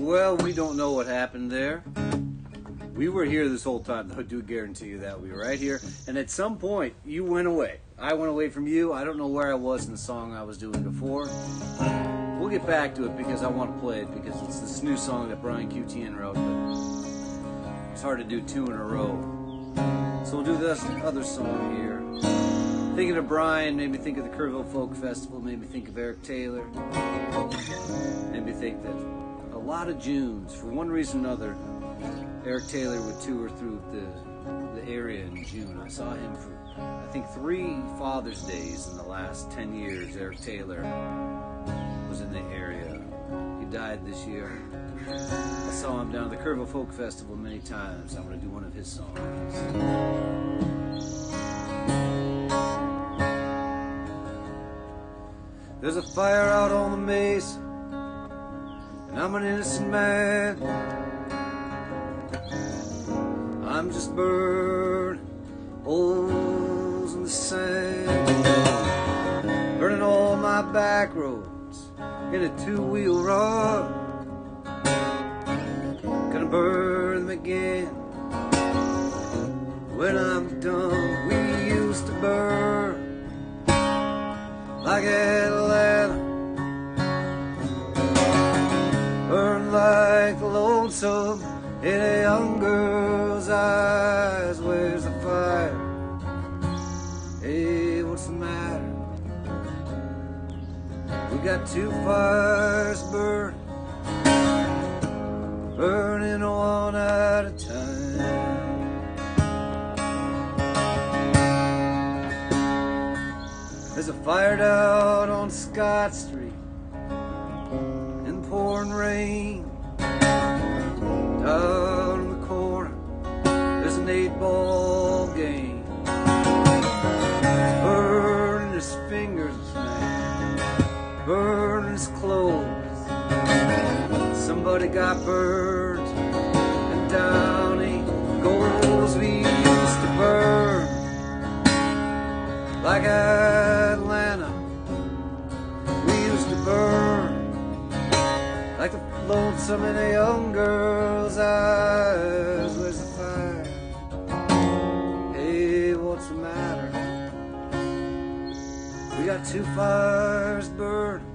Well, we don't know what happened there. We were here this whole time, though. I do guarantee you that. We were right here. And at some point, you went away. I went away from you. I don't know where I was in the song I was doing before. We'll get back to it because I want to play it because it's this new song that Brian QTN wrote, but it's hard to do two in a row. So we'll do this other song here. Thinking of Brian made me think of the Kerrville Folk Festival, made me think of Eric Taylor, made me think that a lot of Junes, for one reason or another, Eric Taylor would tour through the area in June. I saw him for, I think, 3 Father's Days in the last 10 years. Eric Taylor was in the area. He died this year. I saw him down at the Kerrville Folk Festival many times. I'm going to do one of his songs. There's a fire out on the mesa, and I'm an innocent man. I'm just burning holes in the sand, burning all my back roads in a 2-wheel run. Gonna burn them again when I'm done. We used to burn like Atlanta, burn like lonesome in a young girl's eyes. Where's the fire? Hey, what's the matter? We got 2 fires burning, burning one at a time. There's a fire down on Scott Street in pouring rain. Down in the corner, there's an 8-ball game. Burning his fingers, man, burning his clothes. Somebody got burned, and down he goes. We used to burn like Atlanta. We used to burn like the lonesome in a young girl's eyes. Where's the fire? Hey, what's the matter? We got 2 fires burning,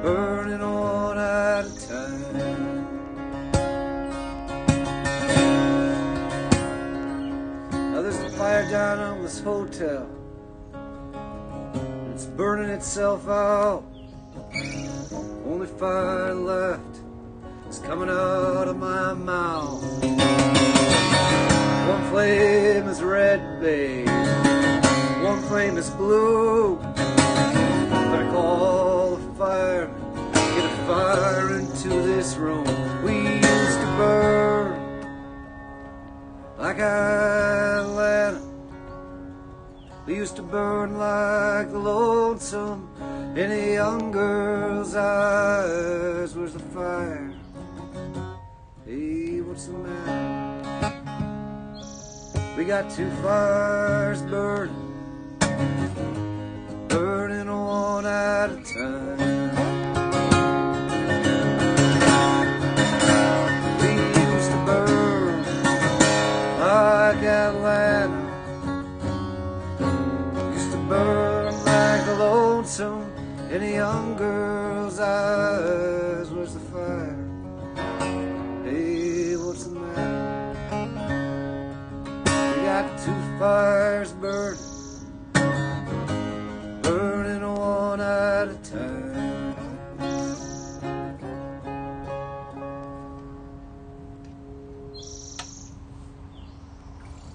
burning one at a time. Now there's a fire down on this hotel. It's burning itself out. Only fire left is coming out of my mouth. One flame is red, babe. One flame is blue. Better call the fireman. Get a fire into this room. We used to burn like Atlanta. We used to burn like the lonesome in a young girl's eyes. Where's the fire? Hey, what's the matter? We got 2 fires burning, burning one at a time. We used to burn like Atlanta. Used to burn like the lonesome in a young girl's eyes. Where's the fire? Hey, what's the matter? We got 2 fires burning, burning one at a time.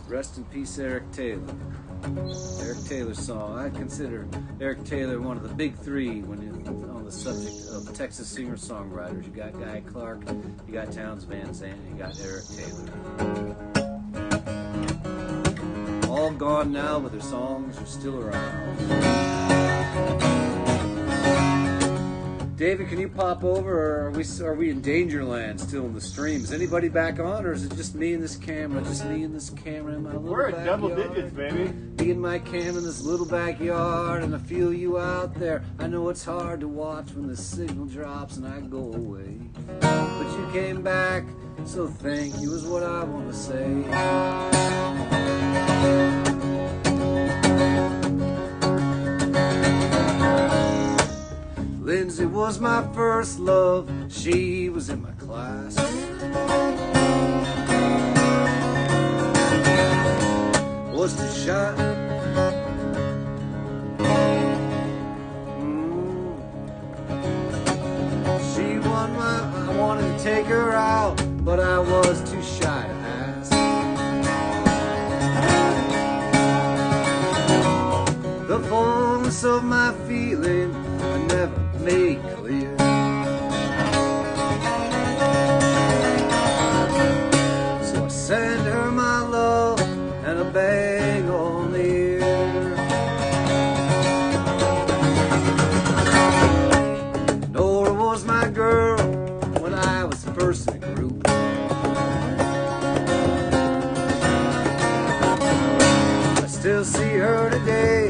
Rest in peace, Eric Taylor. Eric Taylor's song. I consider Eric Taylor one of the big 3 when you're on the subject of Texas singer-songwriters. You got Guy Clark, you got Townes Van Zandt, and you got Eric Taylor. All gone now, but their songs are still around. David, can you pop over, or are we in danger land still in the stream? Is anybody back on, or is it just me and this camera? Just me and this camera in my little We're at backyard? double digits, baby. Me and my cam in this little backyard, and I feel you out there. I know it's hard to watch when the signal drops and I go away. But you came back, so thank you is what I want to say. Lindsay was my first love, she was in my class. Was too shy. She won I wanted to take her out, but I was too shy to ask. The fullness of my feeling I never made clear. So I sent her my love and a bang on the ear. Nora was my girl when I was first in a group. I still see her today,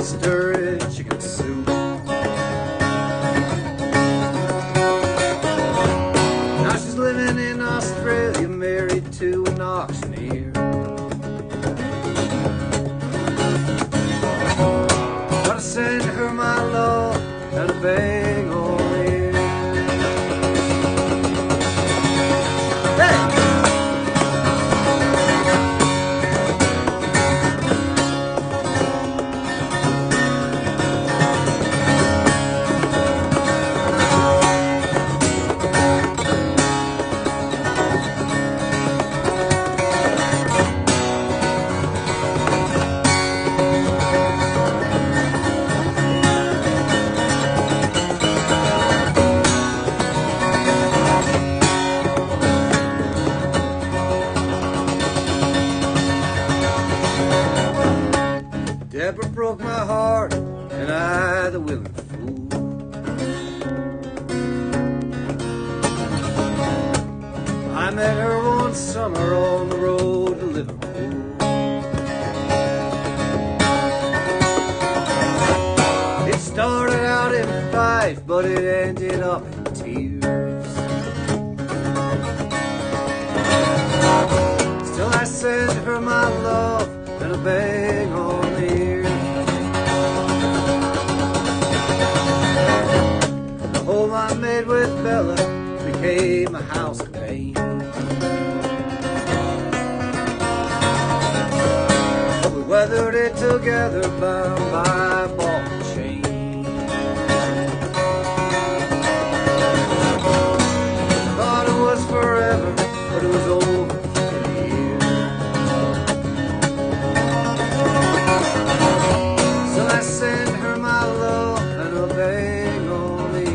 stirring chicken soup. Living in Australia, married to an auctioneer. Gotta send her my love and a bang on the ear. Hey! Deborah broke my heart, and I the willing fool. I met her one summer on the road to Liverpool. It started out in Fife, but it ended up in tears. Still I sent her my love and a bang on the ear. The home I made with Bella became a house of pain. But we weathered it together, bound by a ball and chain. Thought it was forever, but it was over in a year. So I sent her my love and a bang on the ear.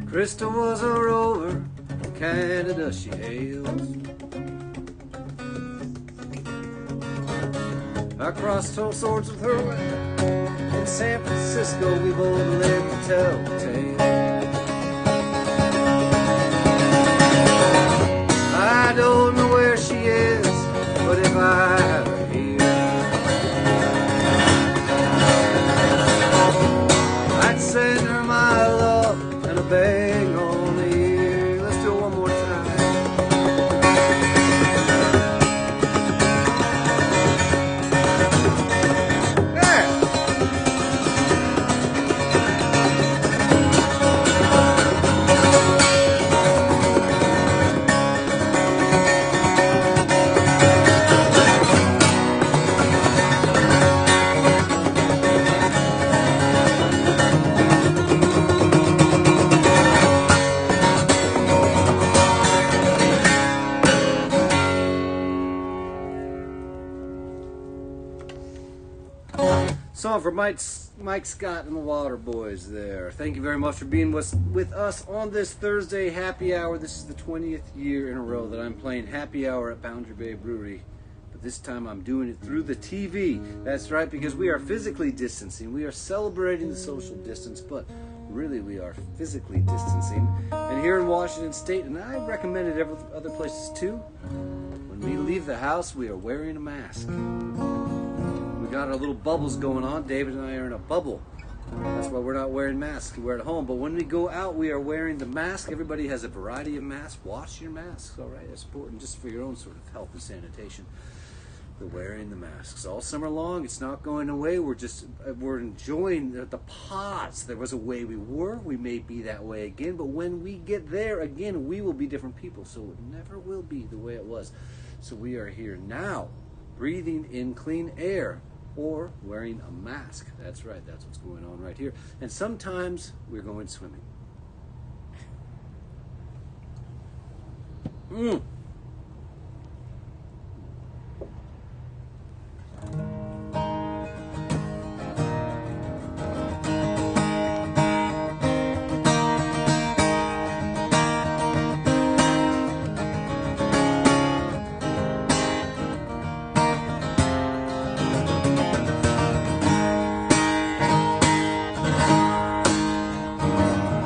Krista was a rover, from Canada she hails. I crossed all swords with her in San Francisco, we both lived to tell the tale. I don't know where she is, but if I have her here, I'd send her my love and a bang on the ear. Let's do it one more time. Yeah. Song for Mike Scott and the Water Boys there. Thank you very much for being with us on this Thursday happy hour. This is the 20th year in a row that I'm playing happy hour at Boundary Bay Brewery. But this time I'm doing it through the TV. That's right, because we are physically distancing. We are celebrating the social distance, but really we are physically distancing. And here in Washington State, and I recommend it other places too, when we leave the house, we are wearing a mask. We got our little bubbles going on. David and I are in a bubble. That's why we're not wearing masks. We wear it at home. But when we go out, we are wearing the mask. Everybody has a variety of masks. Wash your masks, all right? That's important just for your own sort of health and sanitation. We're wearing the masks all summer long. It's not going away. We're enjoying the pause. There was a way we were. We may be that way again. But when we get there again, we will be different people. So it never will be the way it was. So we are here now, breathing in clean air, or wearing a mask. That's right, that's what's going on right here. And sometimes we're going swimming.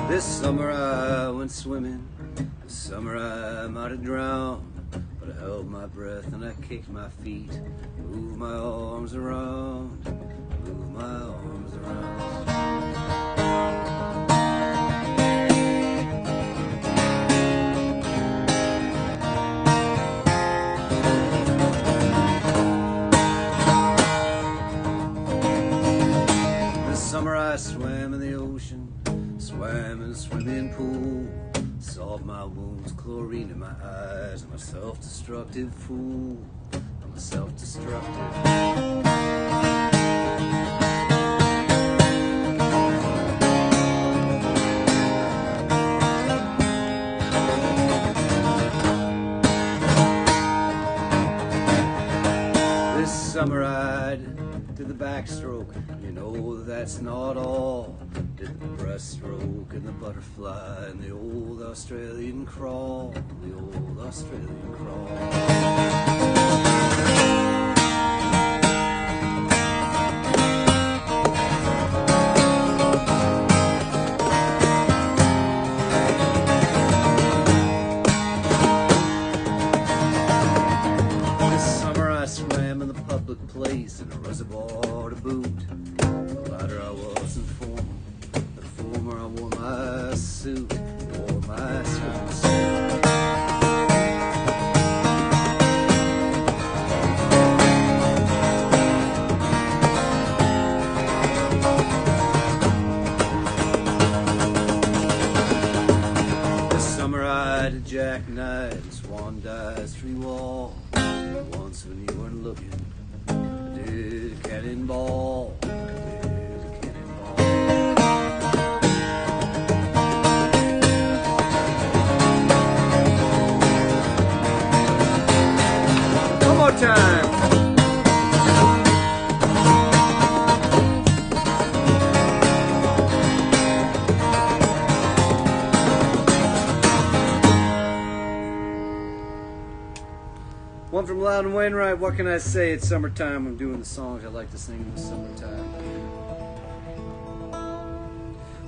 This summer I went swimming, this summer I might have drowned, but I held my breath and I kicked my feet, moved my arms around, moved my arms around. This summer I swam in the ocean, swam in a swimming pool, solved my wounds, chlorine in my eyes. I'm a self-destructive fool. I'm a self-destructive. This summer I did the backstroke. You know that's not all. Did the breaststroke and the butterfly and the old Australian crawl, the old Australian crawl. This summer I swam in the public place in a reservoir to boot. The latter I wasn't formal. I wore my suit, wore my swimming suit. This summer I did jackknife, swan dives, free wall. Once when you weren't looking, I did a cannonball. Time. One from Loud and Wainwright. What can I say? It's summertime. I'm doing the songs I like to sing in the summertime.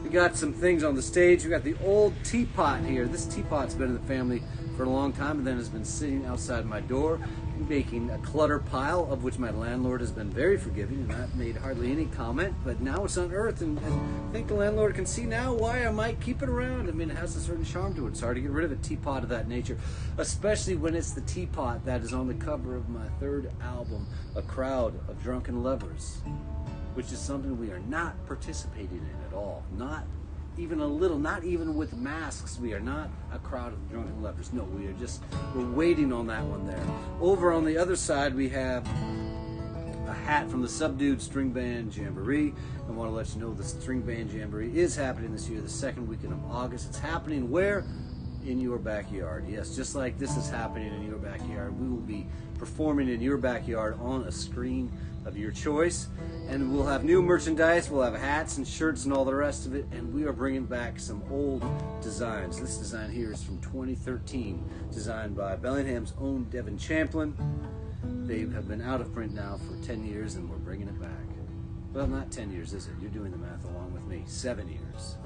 We got some things on the stage. We got the old teapot here. This teapot's been in the family for a long time and then has been sitting outside my door, making a clutter pile, of which my landlord has been very forgiving and not made hardly any comment, but now it's unearthed, and I think the landlord can see now why I might keep it around. I mean, it has a certain charm to it. It's hard to get rid of a teapot of that nature, especially when it's the teapot that is on the cover of my third album, A Crowd of Drunken Lovers, which is something we are not participating in at all. Not even a little, not even with masks. We are not a crowd of drunken lovers. No, we're waiting on that one there. Over on the other side, we have a hat from the Subdued String Band Jamboree. I want to let you know the String Band Jamboree is happening this year, the second weekend of August. It's happening where? in your backyard. Yes, just like this is happening in your backyard, we will be performing in your backyard on a screen of your choice. And we'll have new merchandise, we'll have hats and shirts and all the rest of it, and we are bringing back some old designs. This design here is from 2013, designed by Bellingham's own Devin Champlin. They have been out of print now for 10 years, and we're bringing it back. Well, not 10 years, is it? You're doing the math along with me. 7 years.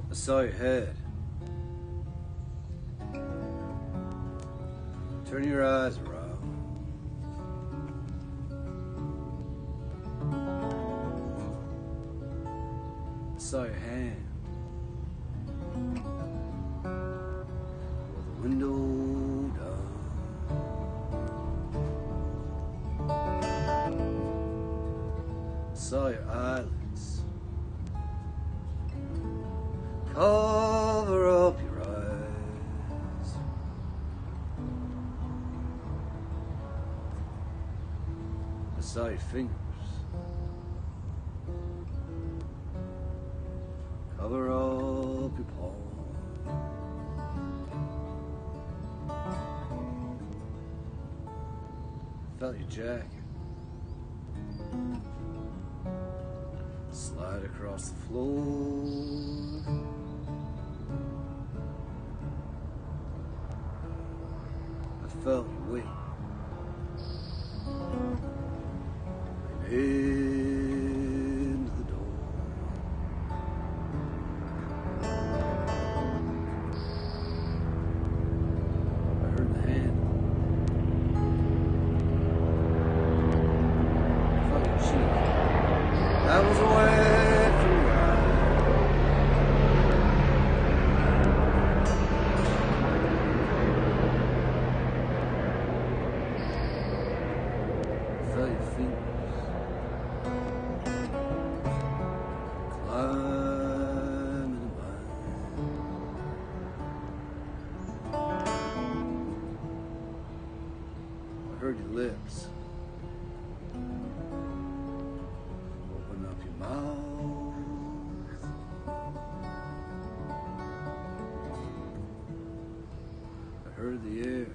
I saw your head. Turn your eyes around. I saw your hand with the window down. I saw your eyelids cover up your eyes. I saw your fingers cover up your palm. I felt your jacket slide across the floor. I felt your weight into the door. I heard the handle. I felt your cheek. That was away from your eye. I felt your fingers climb into mine. I heard your lips open up your mouth. I heard the air,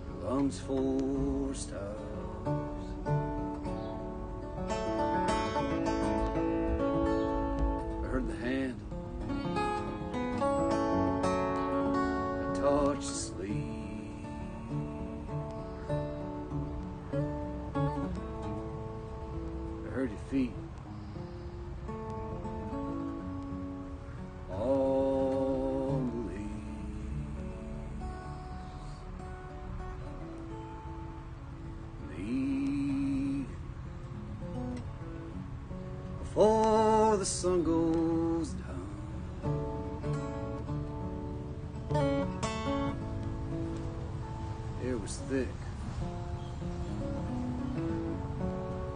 your lungs forced out. I heard the handle touch the sleeve. I heard your feet on the leaves. Before the sun goes down. Air was thick.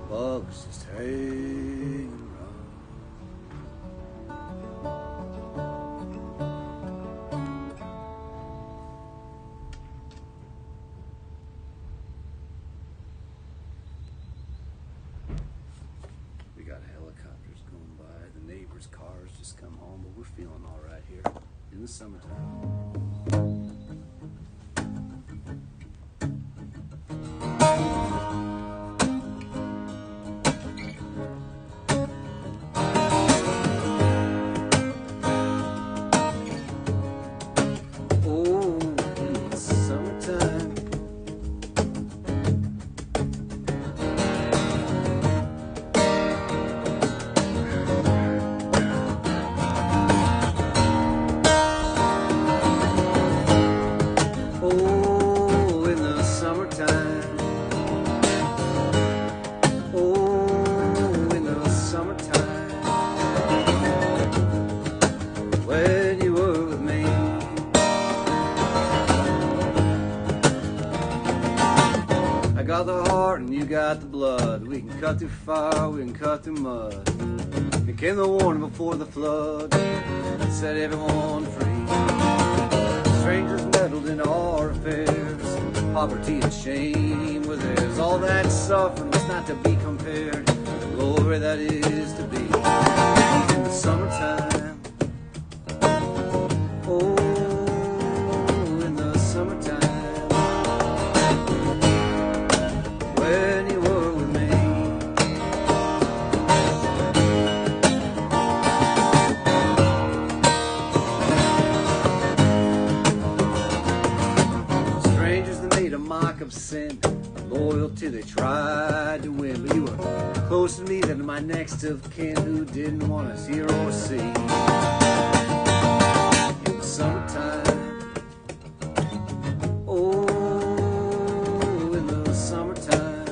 Bugs just hanging around. We got helicopters going by. The neighbors' cars just come home, but we're feeling all right here in the summertime. Oh, in the summertime. Oh, in the summertime. Oh, in the summertime. When you were with me. I got the heart and you got the blood. We can cut through fire, we can cut through mud. And Came the warning before the flood, set everyone free. Strangers meddled in our affairs, poverty and shame were theirs. All that suffering was not to be compared to the glory that is to be in the summertime. Oh, in the summertime, when you were with me. Strangers that made a mock of sin, loyalty they tried to win, but you were closer to me than my next of kin who didn't want us hear or see. In the summertime, oh, in the summertime,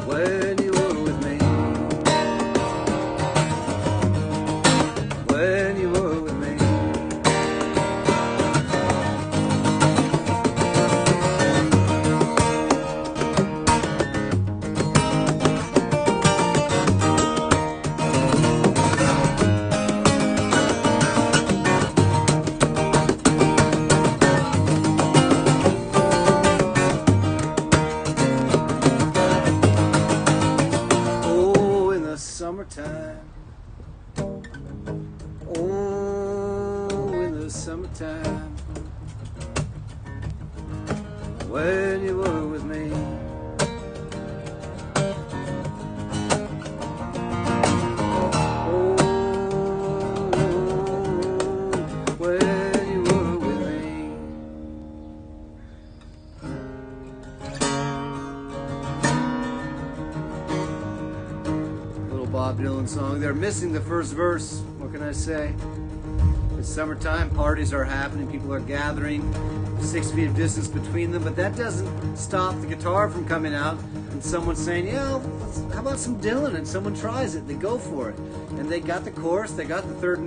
when you were with me, when you were with me. Summertime, oh, in the summertime, when you were with me. Oh, when you were with me. Bob Dylan song. They're missing the first verse. What can I say? It's summertime, parties are happening, people are gathering, 6 feet of distance between them, but that doesn't stop the guitar from coming out and someone saying, yeah, how about some Dylan? And someone tries it, they go for it. And they got the chorus, they got the third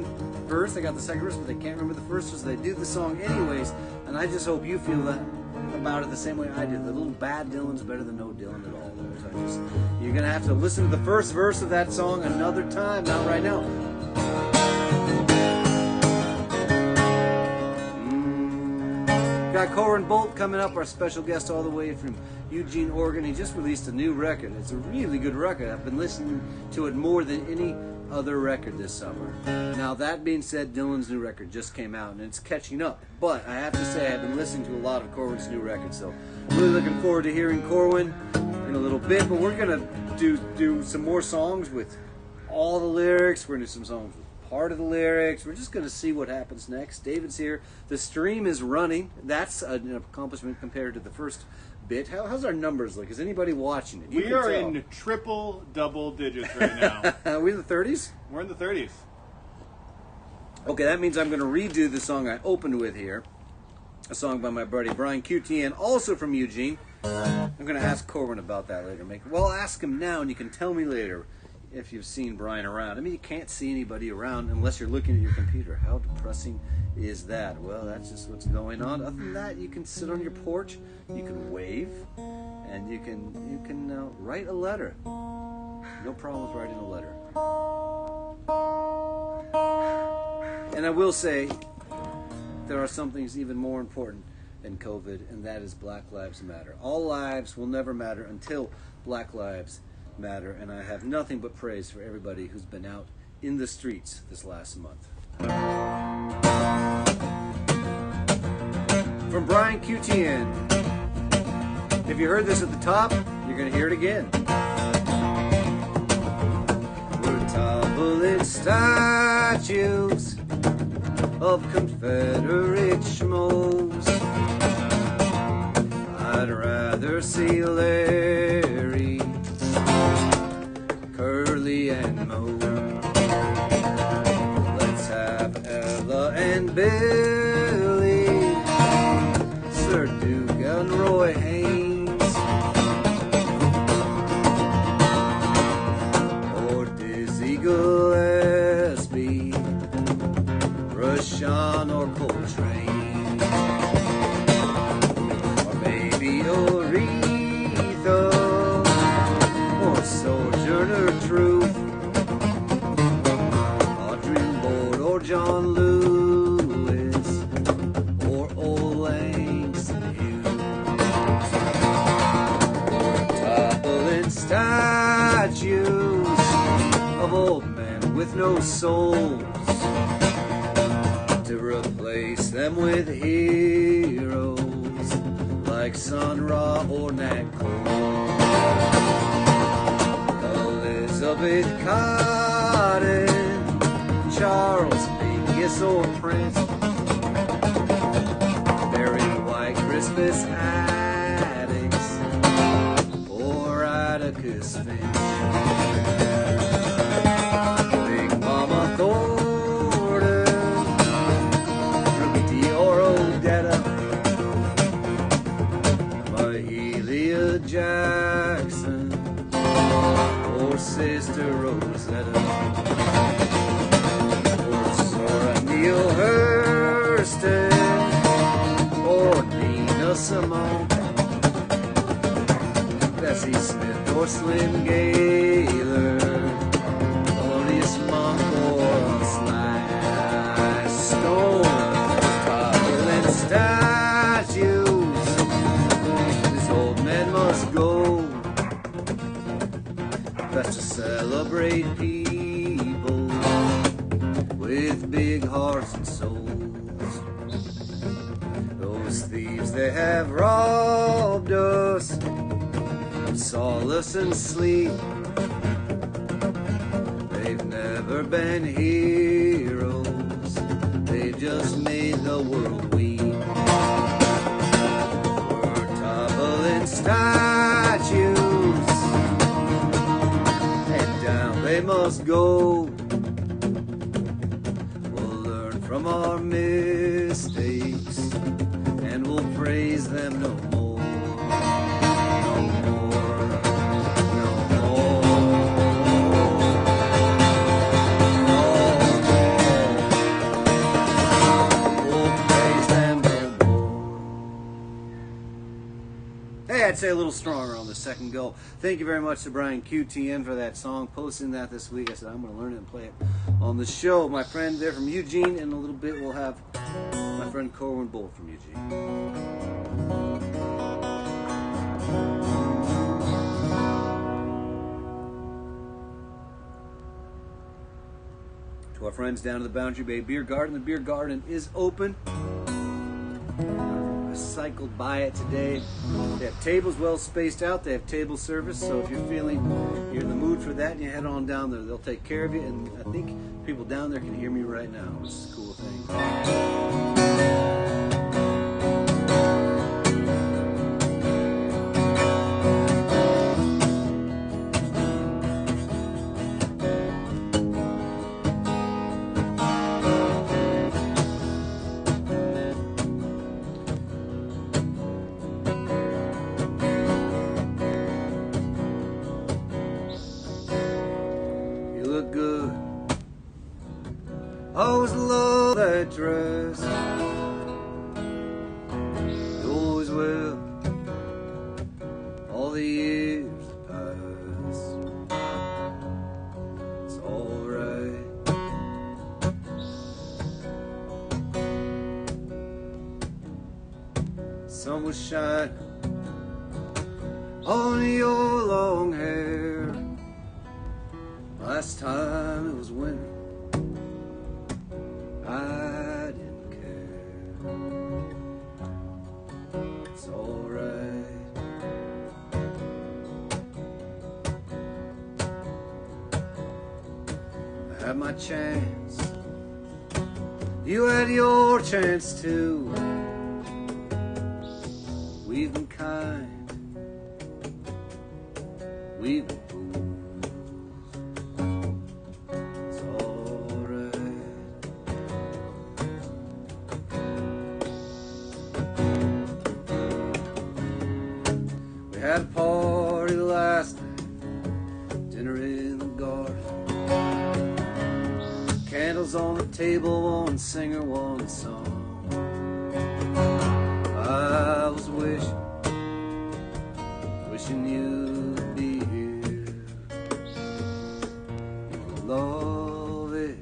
verse, they got the second verse, but they can't remember the first verse, so they do the song anyways. And I just hope you feel that about it the same way I did. The little bad Dylan's better than no Dylan at all. So you're going to have to listen to the first verse of that song another time, not right now. Got Corwin Bolt coming up, our special guest all the way from Eugene, Oregon. He just released a new record. It's a really good record. I've been listening to it more than any other record this summer. Now, that being said, Dylan's new record just came out and it's catching up. But I have to say, I've been listening to a lot of Corwin's new record, so really looking forward to hearing Corwin in a little bit. But we're going to do some more songs with all the lyrics. We're going to do some songs with part of the lyrics. We're just going to see what happens next. David's here. The stream is running. That's an accomplishment compared to the first bit. How's our numbers look? Is anybody watching it? We are in triple double digits right now. Are we in the 30s? We're in the 30s. Okay, that means I'm going to redo the song I opened with here. A song by my buddy Brian QTN, also from Eugene. I'm going to ask Corwin about that later. Well, ask him now and you can tell me later if you've seen Brian around. I mean, you can't see anybody around unless you're looking at your computer. How depressing is that? Well, that's just what's going on. Other than that, you can sit on your porch, you can wave, and you can write a letter. No problem with writing a letter. And I will say, there are some things even more important than COVID, and that is Black Lives Matter. All lives will never matter until Black Lives Matter, and I have nothing but praise for everybody who's been out in the streets this last month. From Brian QTN. If you heard this at the top, you're going to hear it again. We're toppling statues of Confederate schmoes. I'd rather see Larry, Curly and Moe. Let's have Ella and Billy, Sir Duke and Roy Haynes, or Dizzy Gillespie, Rashawn or Coltrane, or maybe Aretha, or Sojourner Truth. John Lewis or old Langston Hughes, toppling statues of old men with no souls, to replace them with heroes like Sun Ra or Nat Cole. Elizabeth Cotton, Charles Mingus or Prince, Barry White, Crispus Attucks or Atticus Finch, Big Mama Thornton, Ruby or Odetta, Mahalia Jackson or Sister Rosetta, or Zora Neale Hurston or Nina Simone, Bessie Smith or Slim Gaylor, Thelonious Monk or Sly Stone, toppling statues, these old men must go. Best to celebrate people with big hearts and souls. Those thieves, they have robbed us of solace and sleep. They've never been heroes, they've just made the world weep. We're toppling statues, they must go. We'll learn from our mistakes and we'll praise them no more. No more. No more. No more. We'll praise them no more. Hey, I'd say a little stronger on the second go. Thank you very much to Brian QTN for that song, posting that this week. I said I'm going to learn it and play it on the show. My friend there from Eugene, in a little bit we'll have my friend Corwin both from Eugene. To our friends down at the Boundary Bay Beer Garden, the beer garden is open. Cycled by it today. They have tables well spaced out. They have table service, so if you're feeling you're in the mood for that and you head on down there, they'll take care of you. And I think people down there can hear me right now, which is a cool thing. Good. Always love that dress. You always will. All the years that pass. It's alright. Sun was shining on your long hair. Last time it was winter, I didn't care. It's alright. I had my chance, you had your chance too. We've been kind, we've been fools. Had a party last night, dinner in the garden, candles on the table, one singer, one song. I was wishing you'd be here. You would love it,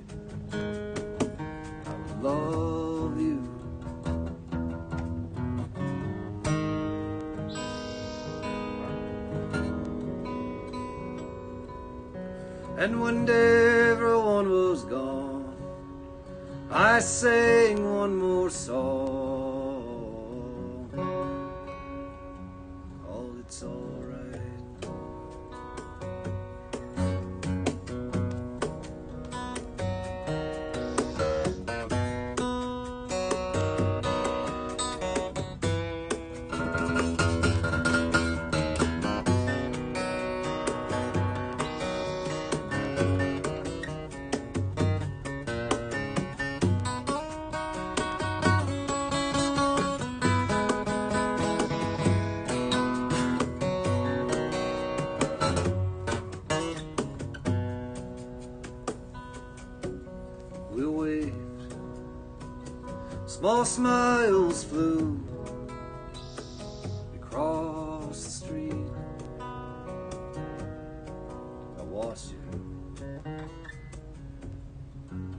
And when everyone was gone, I sang one more song. Oh, it's all right. We waved, small smiles flew across the street. I watched you.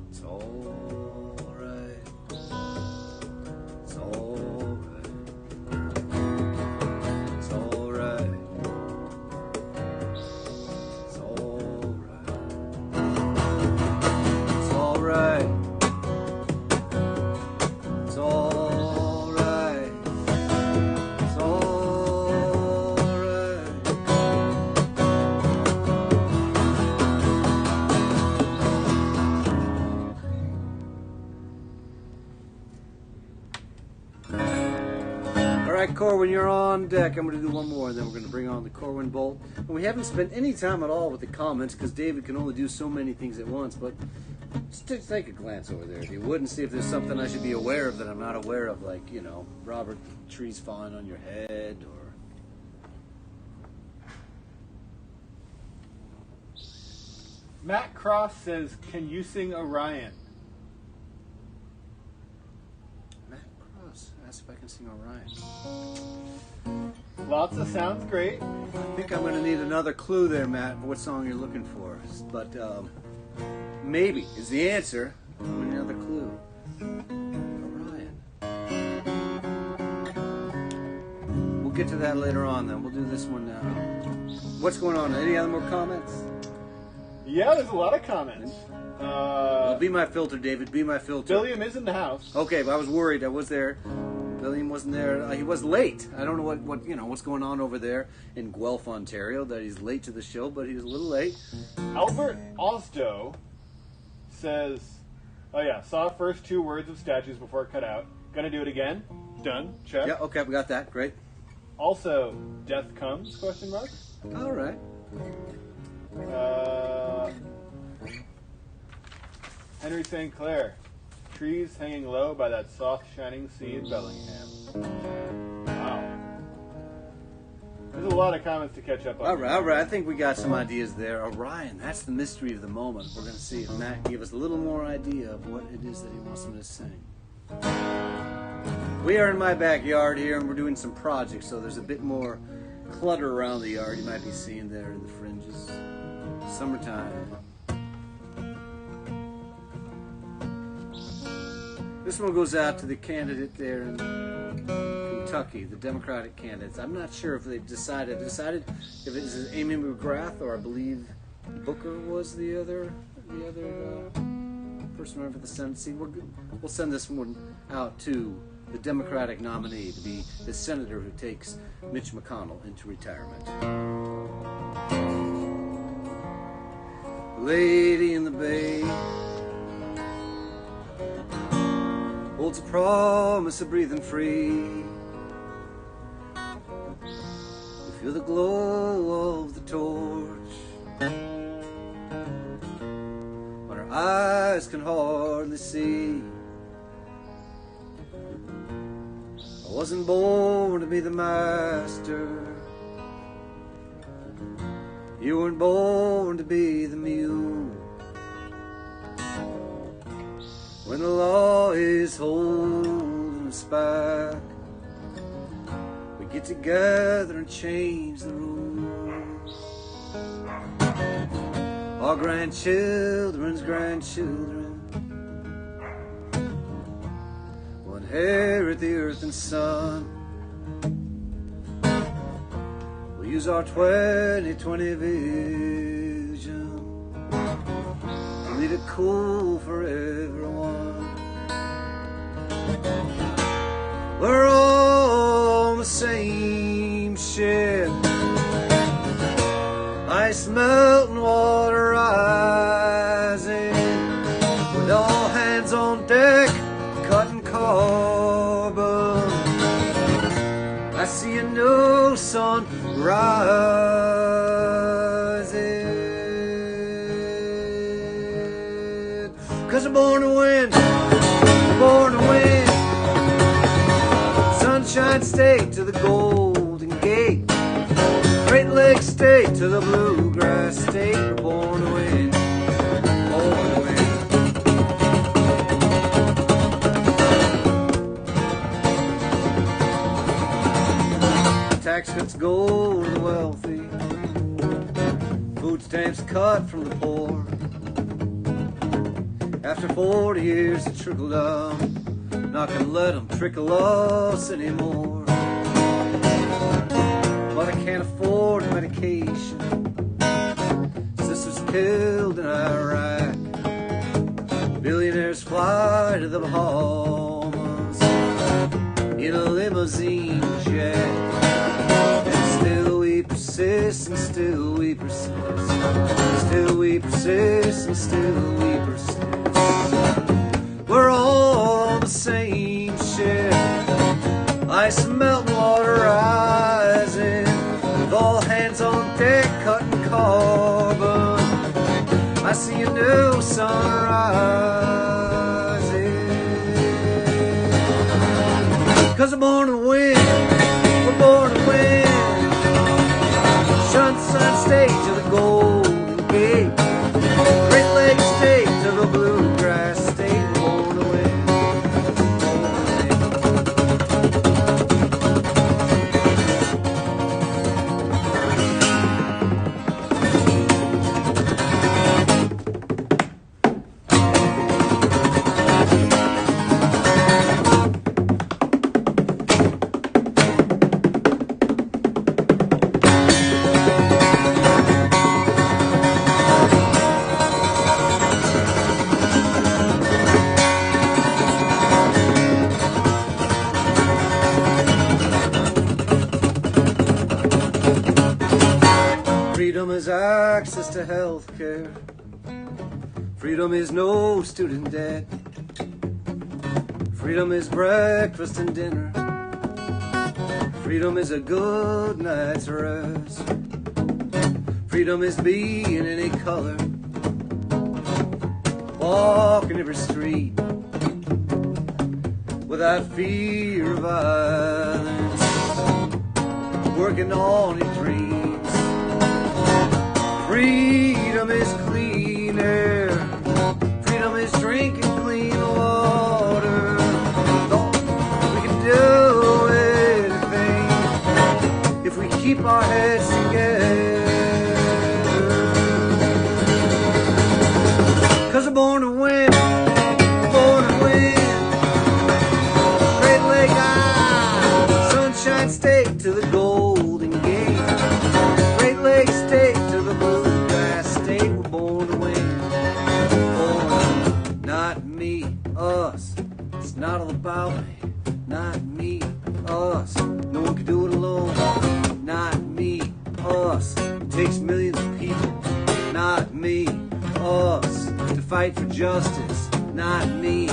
It's all right. It's all right. It's all right. It's all right. It's all right. It's all right. It's all right. All right, Corwin, you're on deck. I'm going to do one more, and then we're going to bring on the Corwin bolt. And we haven't spent any time at all with the comments because David can only do so many things at once, but just take a glance over there if you would and see if there's something I should be aware of that I'm not aware of, like, you know, Robert, trees falling on your head, or... Matt Cross says, "Can you sing Orion?" Matt Cross asked if I can sing Orion. Lots of sounds great. I think I'm going to need another clue there, Matt, for what song you're looking for. But maybe is the answer. I'm going to need another clue. Orion. We'll get to that later on, then. We'll do this one now. What's going on? Any other more comments? Yeah, there's a lot of comments. Well, be my filter, David. Be my filter. Bellingham is in the house. Okay, but I was worried. I was there. Bellingham wasn't there. He was late. I don't know what you know what's going on over there in Guelph, Ontario. That he's late to the show, but he was a little late. Albert Osdo says, "Oh yeah, saw first two words of statues before it cut out. Gonna do it again. Done. Check. Yeah. Okay, we got that. Great. Also, death comes? Question mark. All right. Henry St. Clair, trees hanging low by that soft shining sea in Bellingham." Wow. There's a lot of comments to catch up on. All right. I think we got some ideas there. Orion, that's the mystery of the moment. We're going to see if Matt can give us a little more idea of what it is that he wants him to sing. We are in my backyard here, and we're doing some projects, so there's a bit more clutter around the yard. You might be seeing there in the fringes. Summertime. This one goes out to the candidate there in Kentucky, the Democratic candidates. I'm not sure if they've decided if it's Amy McGrath or I believe Booker was the other person running for the Senate seat. We'll send this one out to the Democratic nominee to be the senator who takes Mitch McConnell into retirement. Lady in the Bay holds a promise of breathing free. We feel the glow of the torch when our eyes can hardly see. I wasn't born to be the master. You weren't born to be the mule. When the law is holding us back, we get together and change the rules. Our grandchildren's grandchildren will inherit the earth and sun. We'll use our 20/20 vision made it cool for everyone. We're all on the same ship, ice melting, water rising, with all hands on deck, cutting carbon. I see a new sun rising, 'cause I'm born to win, born to win. Sunshine State to the Golden Gate, Great Lakes State to the Bluegrass State. We're born to win, born to win. Tax cuts go to the wealthy, food stamps cut from the poor. After 40 years it trickled down, not gonna let them trickle us anymore. But I can't afford medication, sisters killed in Iraq, billionaires fly to the Bahamas in a limousine jet. And still we persist, and still we persist, still we persist, and still we persist. We're all on the same ship, ice melting, water rising, with all hands on deck cutting carbon. I see a new sun rising, 'cause I'm born to win, we're born to win. Sunshine State to the Golden Gate, Great Lakes State to the Bluegrass State. Born to win, born to win. Freedom is access to health care. Freedom is no student debt. Freedom is breakfast and dinner. Freedom is a good night's rest. Freedom is being any color, walking every street without fear of violence, working on your dreams. Freedom is clean air. Freedom is drinking clean water. We can do anything if we keep our heads together. 'Cause I'm born to win, born to win. Great Lake Eye, Sunshine State to the Golden Gate, Great Lake State to the Bluegrass State. We're born to win, born. Not me, us. It's not all about me. Not me, us. No one can do it alone. Not me, us. It takes millions of people. Not me, us. To fight for justice. Not me,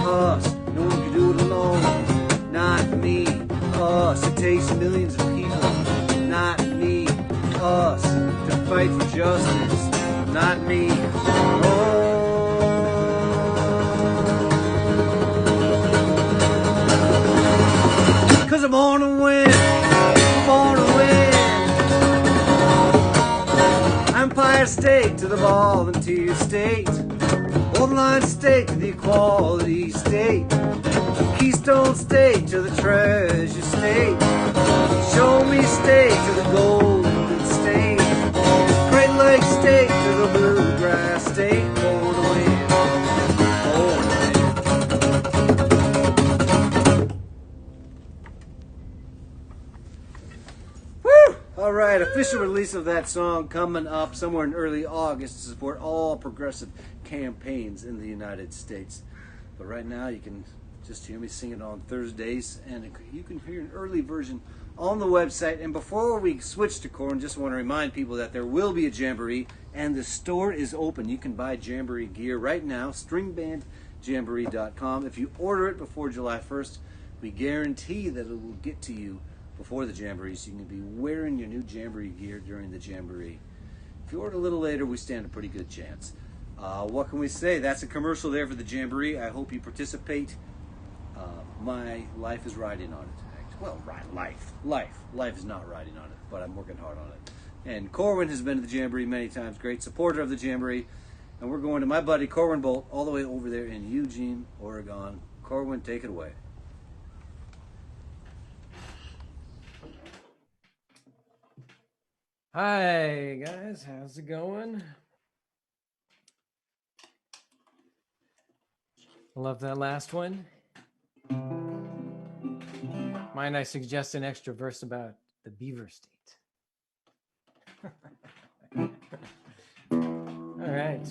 us. No one can do it alone. Not me, us. It takes millions of people. Not me, us. To fight for justice. Not me, oh. 'Cause I'm born to win, born to win. Empire State to the Volunteer State, Old Line State to the Equality State, Keystone State to the Treasure State, Show Me State to the Golden State, Great Lakes State to the Bluegrass State. Born to win, born to win. Woo! All right, official release of that song coming up somewhere in early August to support all progressive campaigns in the United States. But right now you can just hear me sing it on Thursdays, and you can hear an early version on the website. And before we switch to Corwin, just want to remind people that there will be a Jamboree, and the store is open. You can buy Jamboree gear right now, stringbandjamboree.com. If you order it before July 1st, we guarantee that it will get to you before the Jamboree, so you can be wearing your new Jamboree gear during the Jamboree. If you order a little later, we stand a pretty good chance. What can we say? That's a commercial there for the Jamboree. I hope you participate. My life is riding on it. Well, life is not riding on it, but I'm working hard on it. And Corwin has been to the Jamboree many times, great supporter of the Jamboree. And we're going to my buddy Corwin Bolt all the way over there in Eugene, Oregon. Corwin, take it away. Hi guys, how's it going? Love that last one. Mind I suggest an extra verse about the beaver state? All right.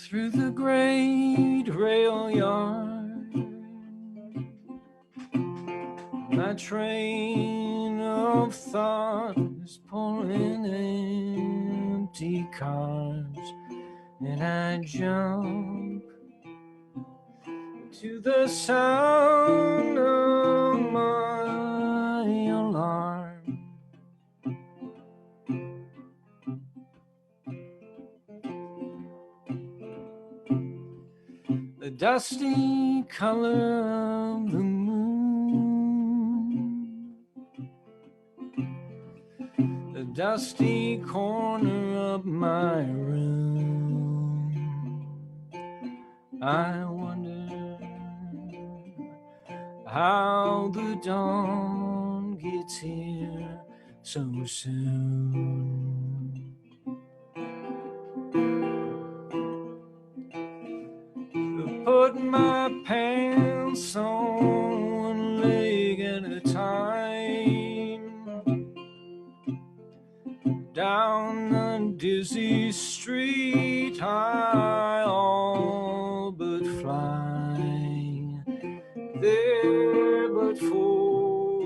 Through the great rail yard, my train of thought is pulling empty cars, and I jump to the sound of my alarm. The dusty color of the moon, the dusty corner of my room. I wonder how the dawn gets here so soon. Put my pants on one leg at a time, down the dizzy street I all but fly, there but for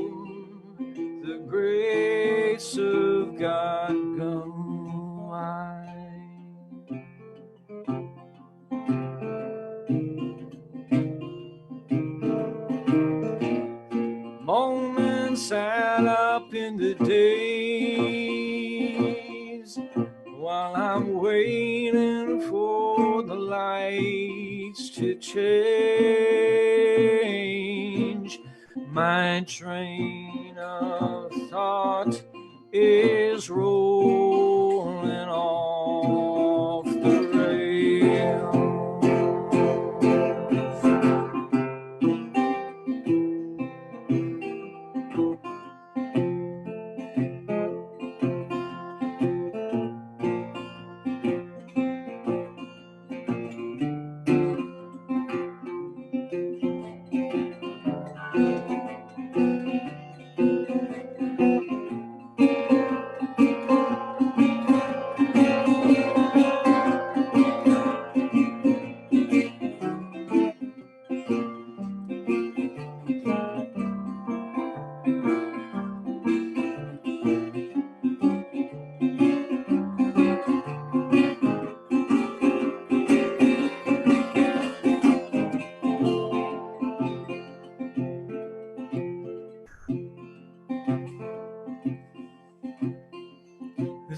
the grace of God go I. Moments add up in the days while I'm waiting for the lights to change. My train of thought is rolling off the rails.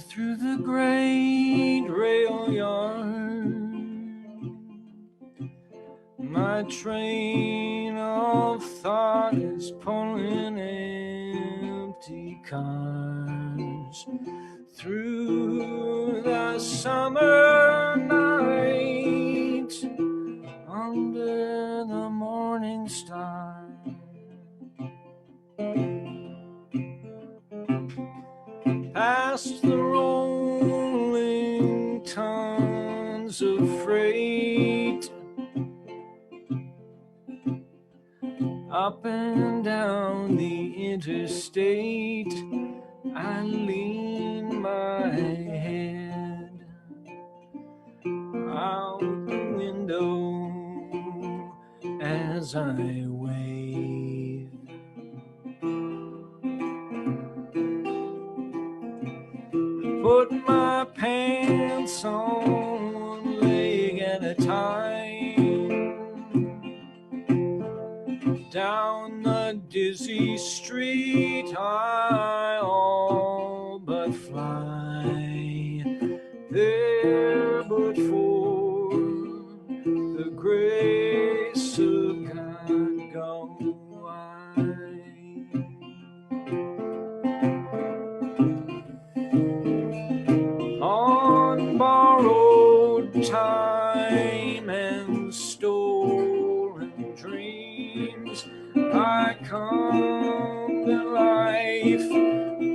Through the great rail yard, my train of thought is pulling empty cars through the summer night under the morning star. trains of freight up and down the interstate. I lean my head out the window as I wave. Put my pants on, leg at a time, down the dizzy street I all but fly, there but for the grace of God go I. On borrowed time and stolen dreams, I come to life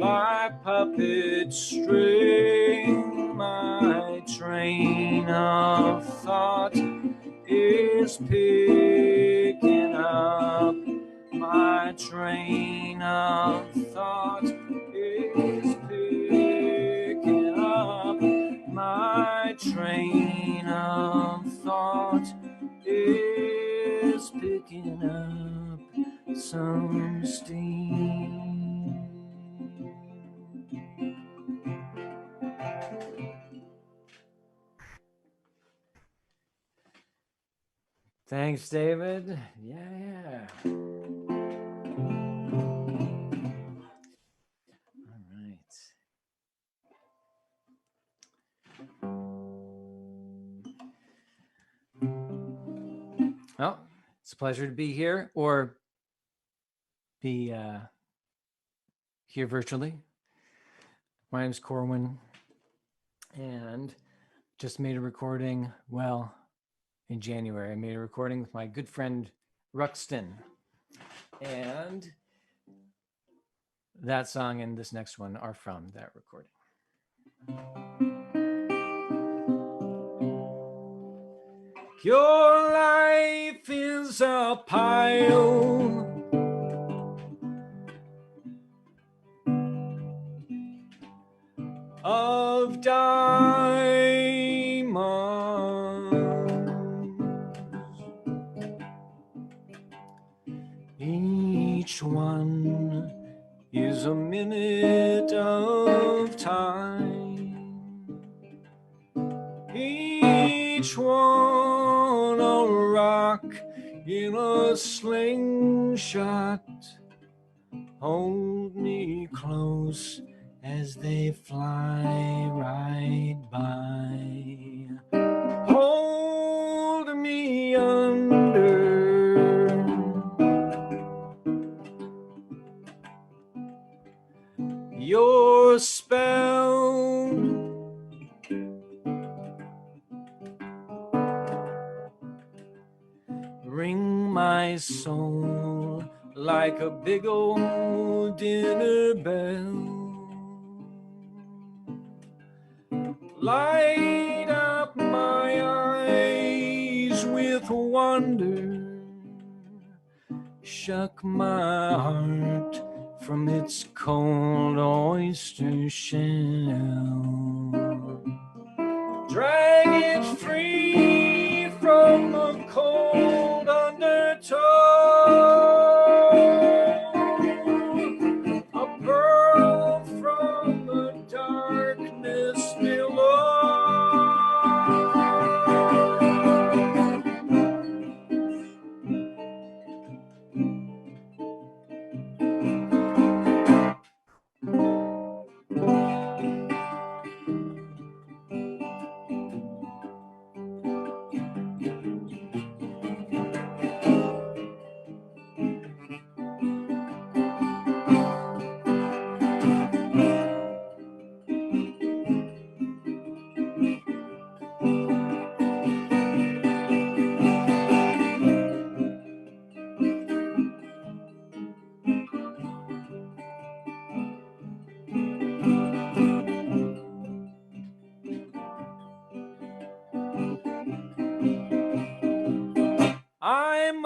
by puppet string. My train of thought is picking up. My train of thought is picking up. My train of thought is picking up some steam. Thanks, David. Yeah. All right. Well, it's a pleasure to be here or be here virtually. My name's Corwin, and just made a recording. Well, in January, I made a recording with my good friend Ruxton, and that song and this next one are from that recording. Your life is a pile of diamonds. Each one is a minute of time. Each one a rock in a slingshot. Hold me close as they fly right by. Hold me under your spell. Ring my soul like a big old dinner bell. Light up my eyes with wonder. Shuck my heart from its cold oyster shell. Drag it free from the cold undertow. A pearl from the darkness below.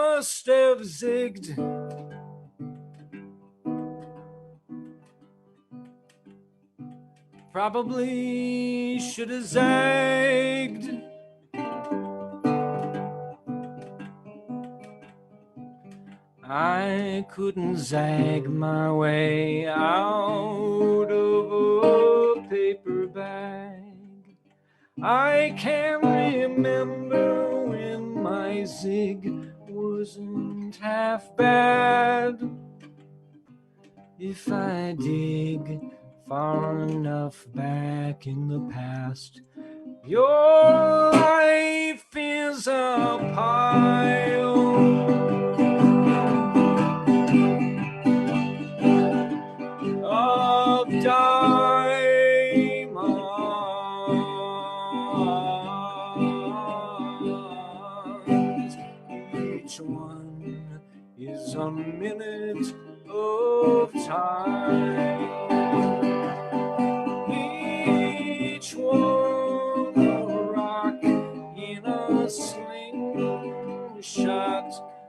must have zigged. Probably should have zagged. I couldn't zag my way out of a paper bag. I can remember when my zig wasn't half bad. If I dig far enough back in the past, your life is a pile of diamonds. Each one is a minute of time. Each one a rock in a slingshot.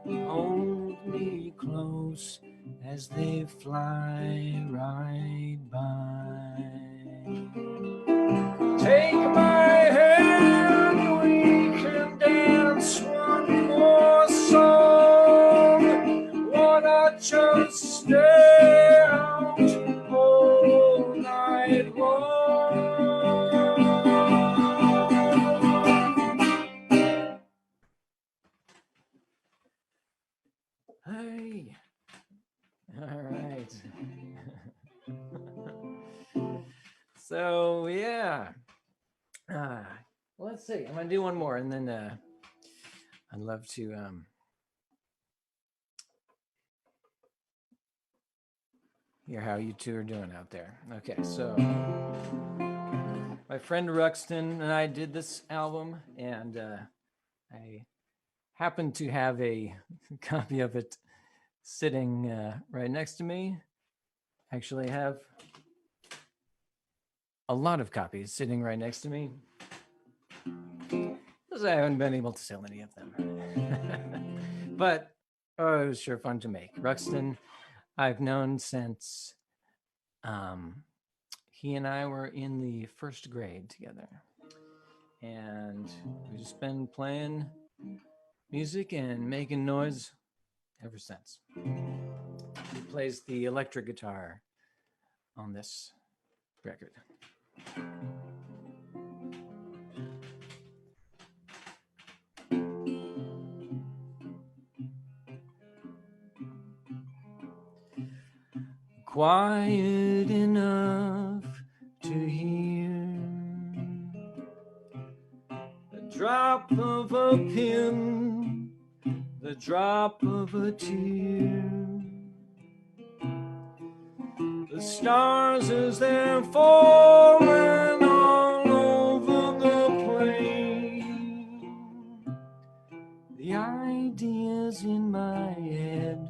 Hold me close as they fly right by. Take my hand, we can dance one more song. Wanna just stay out all night long. Hey. All right. So yeah, let's see. I'm gonna do one more, and then I'd love to hear how you two are doing out there. Okay, so my friend Ruxton and I did this album, and I happen to have a copy of it sitting right next to me. Actually, I have a lot of copies sitting right next to me because I haven't been able to sell any of them. But it was sure fun to make. Ruxton, I've known since he and I were in the first grade together. And we've just been playing music and making noise ever since. He plays the electric guitar on this record. Quiet enough to hear the drop of a pin, the drop of a tear, the stars as they're falling all over the plain, the ideas in my head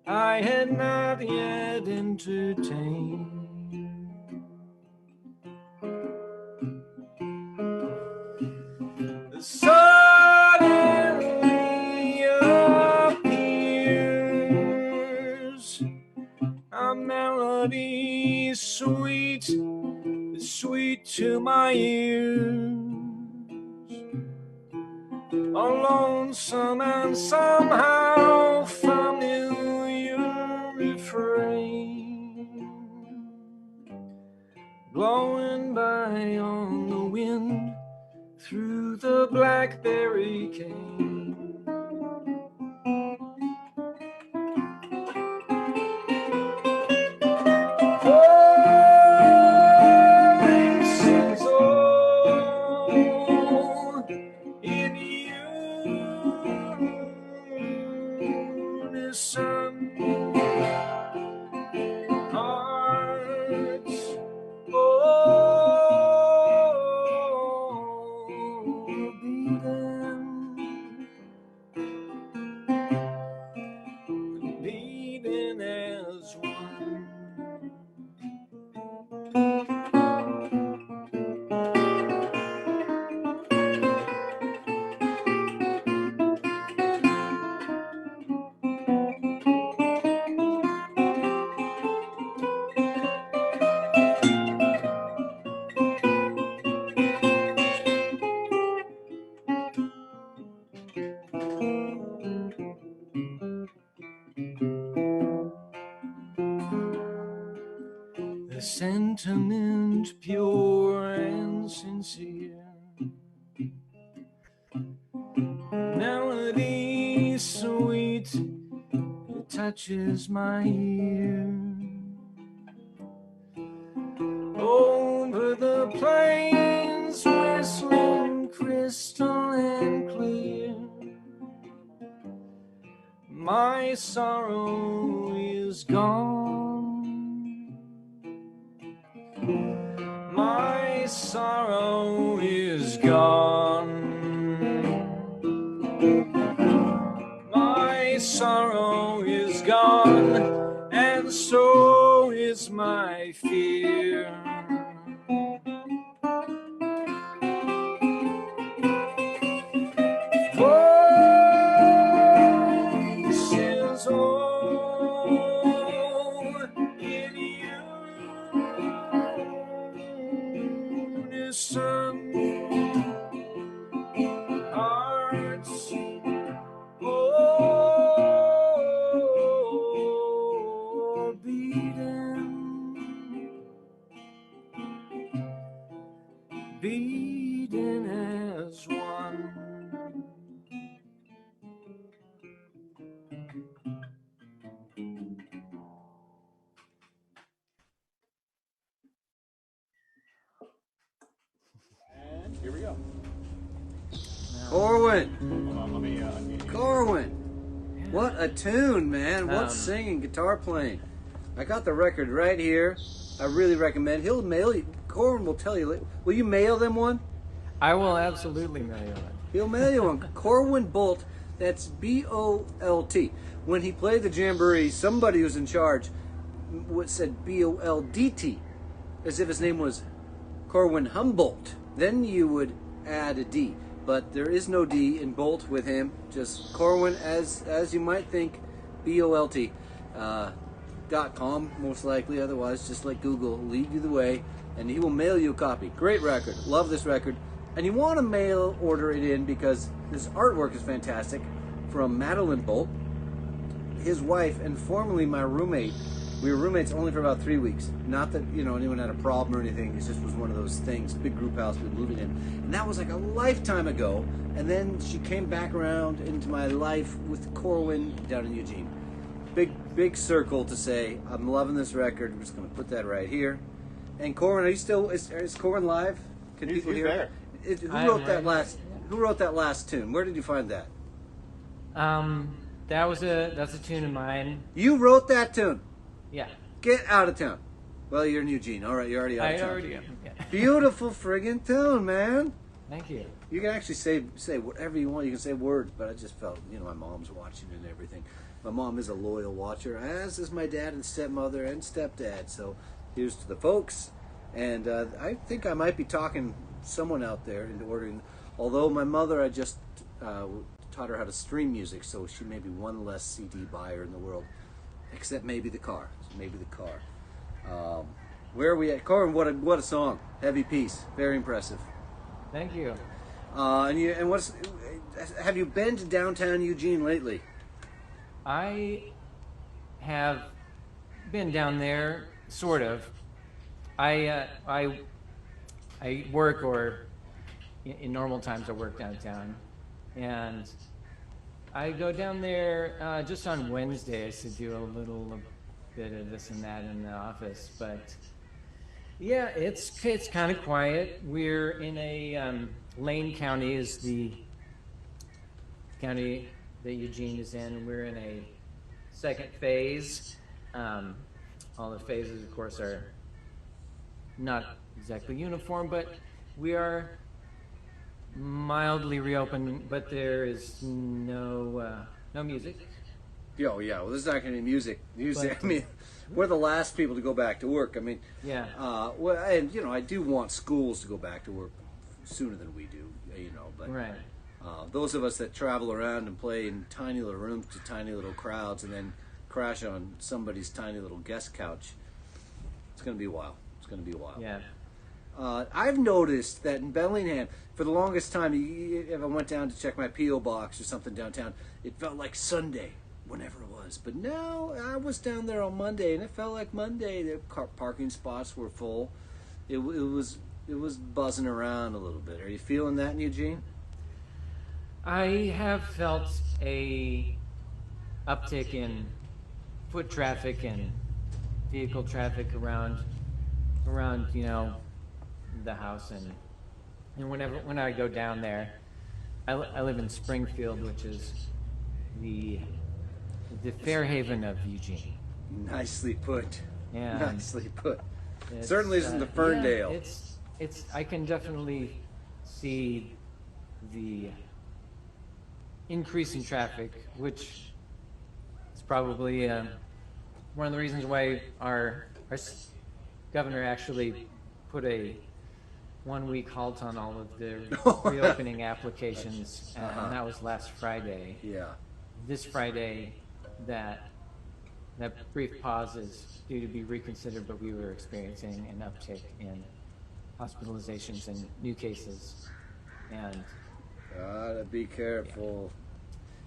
I had not yet entertained. Suddenly appears a melody sweet, sweet to my ears, a lonesome and somehow familiar refrain, blowing by on the wind through the blackberry cane. Voices all in unison, hearts beating as one. sentiment pure and sincere. Melody sweet, it touches my ear. Over the plains, whistling crystal and clear. My sorrow is gone. My sorrow is gone. My sorrow is gone, and so is my fear. Voices all in unison, hearts beating as one. And here we go. Corwin, Hold on, let me unmute you. Corwin, what a tune, man! What singing, guitar playing. I got the record right here. I really recommend. He'll mail you. Corwin will tell you. Will you mail them one? I will absolutely mail you one. He'll mail you one. Corwin Bolt. That's B-O-L-T. When he played the jamboree, somebody who's in charge said B-O-L-D-T, as if his name was Corwin Humboldt. Then you would add a D, but there is no D in Bolt with him. Just Corwin, as you might think, B-O-L-T. .com most likely. Otherwise, just let Google lead you the way, and he will mail you a copy. Great record. Love this record. And you want to mail order it in because this artwork is fantastic from Madeline Bolt, his wife, and formerly my roommate. We were roommates only for about 3 weeks. Not that anyone had a problem or anything. It just was one of those things. Big group house we were moving in, and that was like a lifetime ago. And then she came back around into my life with Corwin down in Eugene. Big circle to say I'm loving this record. I'm just going to put that right here. And Corwin, are you still? Is Corwin live? Can people hear? There. Who wrote that last? Who wrote that last tune? Where did you find that? That's a tune of mine. You wrote that tune. Yeah. Get out of town. Well, you're in Eugene. All right, you're already out of town. I already am. Yeah. Beautiful friggin' tune, man. Thank you. You can actually say whatever you want. You can say words, but I just felt, my mom's watching and everything. My mom is a loyal watcher, as is my dad and stepmother and stepdad. So here's to the folks. And I think I might be talking someone out there into ordering. Although my mother, I just taught her how to stream music, so she may be one less CD buyer in the world, except maybe the car. Where are we at? Corwin, what a song. Heavy piece. Very impressive. Thank you. Have you been to downtown Eugene lately? I have been down there, sort of. I work, or in normal times I work downtown, and I go down there just on Wednesdays to do a little bit of this and that in the office. But yeah, it's kind of quiet. We're in a Lane County is the county that Eugene is in. We're in a second phase. All the phases, of course, are not exactly uniform, but we are mildly reopened, but there is no music. Oh yeah, well, this is not going to be music. But, I mean, we're the last people to go back to work. I mean, Yeah. And I do want schools to go back to work sooner than we do. But Right. those of us that travel around and play in tiny little rooms to tiny little crowds and then crash on somebody's tiny little guest couch, it's going to be a while. Yeah. I've noticed that in Bellingham, for the longest time, if I went down to check my P.O. box or something downtown, it felt like Sunday, whenever it was. was. But now I was down there on Monday, and it felt like Monday. The parking spots were full. It was buzzing around a little bit. Are you feeling that in Eugene? I have felt a uptick in foot traffic and vehicle traffic around the house, and when I go down there, I live in Springfield, which is the Fairhaven of Eugene. Nicely put. Yeah. Nicely put. Certainly isn't the Ferndale. Yeah, it's I can definitely see the increase in traffic, which is probably one of the reasons why our governor actually put a 1-week halt on all of the reopening applications, and that was last Friday. Yeah. This Friday, that brief pause is due to be reconsidered, but we were experiencing an uptick in hospitalizations and new cases, and gotta be careful.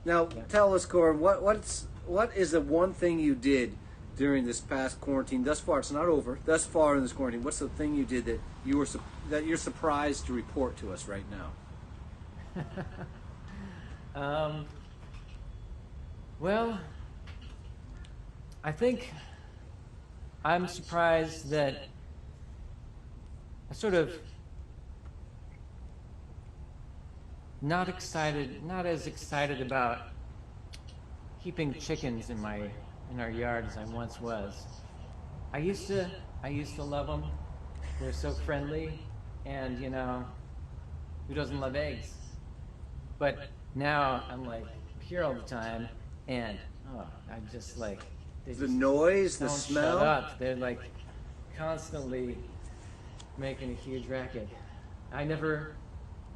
Now, tell us, Corwin, what is the one thing you did during this past quarantine? Thus far, it's not over. Thus far in this quarantine, what's the thing you did that you're surprised to report to us right now? Well, I think I'm surprised that I sort of not as excited about keeping chickens in our yard as I once was. I used to love them. They're so friendly, and who doesn't love eggs? But now I'm like here all the time, and I'm just like the noise, the don't smell. Shut up! They're like constantly making a huge racket.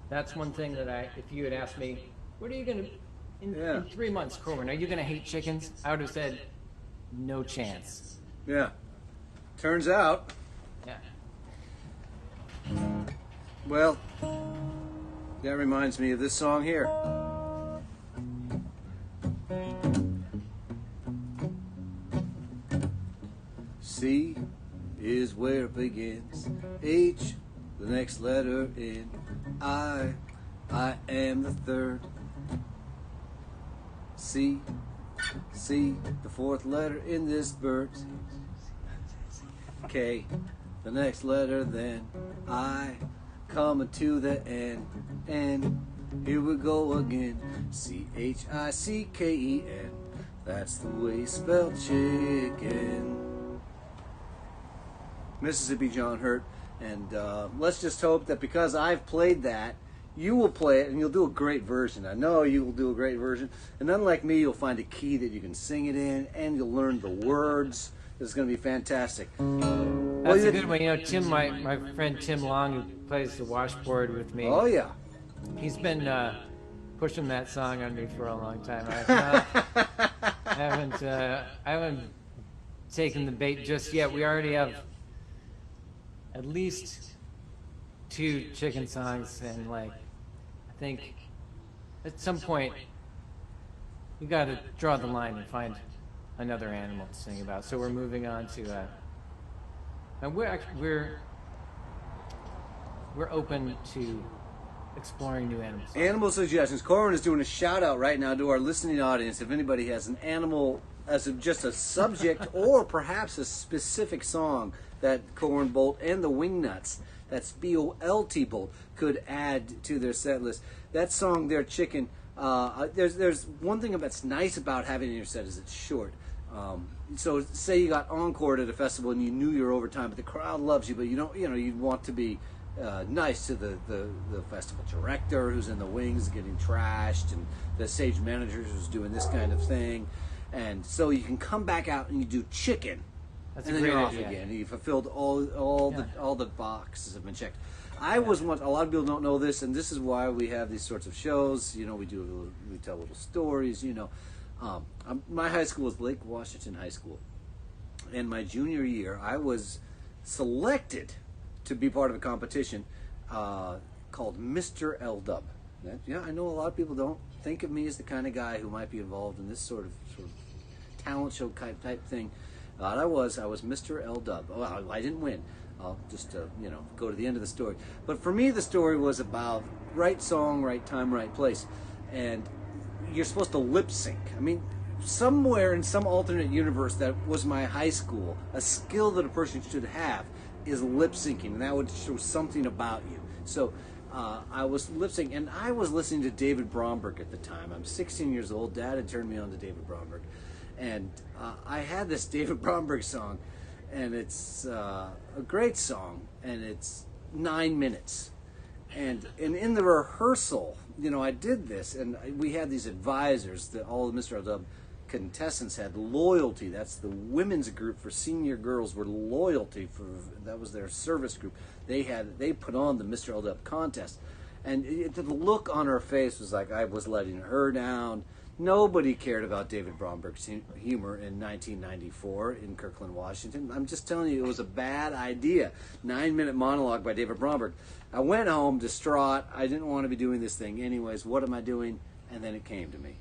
That's one thing that if you had asked me, what are you gonna in 3 months, Corwin, are you gonna hate chickens? I would have said, no chance. Yeah. Turns out. Yeah. Well, that reminds me of this song here. C is where it begins. H, the next letter in. I am the third. C, the fourth letter in this bird. K, the next letter then. I, coming to the end. N, here we go again. CHICKEN. That's the way you spell chicken. Mississippi John Hurt. And let's just hope that because I've played that, you will play it and you'll do a great version. I know you will do a great version. And unlike me, you'll find a key that you can sing it in, and you'll learn the words. It's going to be fantastic. That's a good one. Tim, my friend Tim Long, who plays the washboard with me. Oh, yeah. He's been pushing that song on me for a long time. I haven't taken the bait just yet. We already have at least 2 chicken songs, and I think at some point you got to draw the line and find another animal to sing about. So we're moving on to and we're open to exploring new animals. Animal suggestions. Corwin is doing a shout out right now to our listening audience. If anybody has an animal as just a subject or perhaps a specific song that Corwin Bolt and the Wingnuts, that's B-O-L-T Bolt, could add to their set list. That song there, Chicken, there's one thing that's nice about having it in your set is it's short. So say you got encored at a festival and you knew you were over time, but the crowd loves you, but you'd want to be nice to the festival director who's in the wings getting trashed, and the stage manager who's doing this kind of thing. And so you can come back out and you do Chicken. That's and a then great you're idea. off again. You fulfilled all the boxes have been checked. I was once. A lot of people don't know this, and this is why we have these sorts of shows. We tell little stories. My high school was Lake Washington High School, and my junior year, I was selected to be part of a competition called Mr. L-Dub. I know a lot of people don't think of me as the kind of guy who might be involved in this sort of talent show type thing. I was Mr. L Dub. Oh, I didn't win. I'll just go to the end of the story. But for me, the story was about right song, right time, right place, and you're supposed to lip sync. I mean, somewhere in some alternate universe that was my high school, a skill that a person should have is lip syncing, and that would show something about you. So I was lip syncing, and I was listening to David Bromberg at the time. I'm 16 years old. Dad had turned me on to David Bromberg, and I had this David Bromberg song, and it's a great song, and it's 9 minutes. And in the rehearsal, I did this, and we had these advisors that all the Mr. L Dub contestants had. Loyalty, that's the women's group for senior girls, were Loyalty, that was their service group. They put on the Mr. L Dub contest, and the look on her face was like I was letting her down. Nobody cared about David Bromberg's humor in 1994 in Kirkland, Washington. I'm just telling you, it was a bad idea. 9-minute monologue by David Bromberg. I went home distraught. I didn't want to be doing this thing anyways. What am I doing? And then it came to me.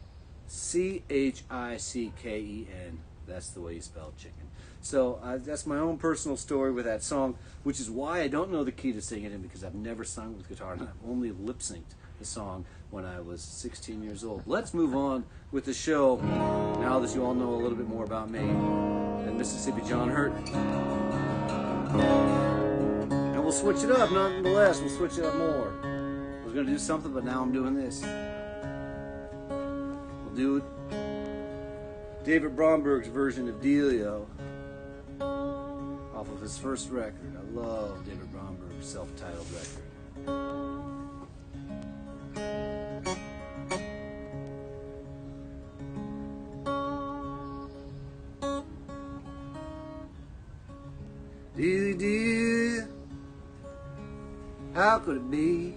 Chicken. That's the way you spell chicken. So that's my own personal story with that song, which is why I don't know the key to sing it in, because I've never sung with guitar, and I've only lip-synced the song when I was 16 years old. Let's move on with the show now that you all know a little bit more about me and Mississippi John Hurt. And we'll switch it up, nonetheless. We'll switch it up more. I was going to do something, but now I'm doing this. We'll do David Bromberg's version of Delia off of his first record. I love David Bromberg's self-titled record. Dear, how could it be?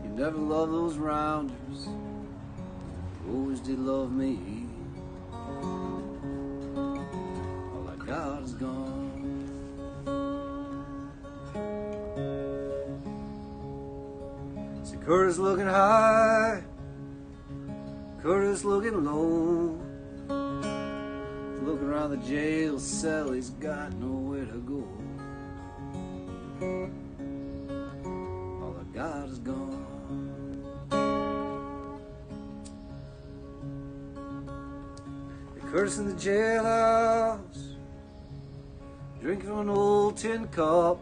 You never loved those rounders, you always did love me. All I got is gone. See Curtis looking high, Curtis looking low. Looking around the jail cell, he's got nowhere to go. All I got is gone. They Curtis in the jailhouse, drinking from an old tin cup.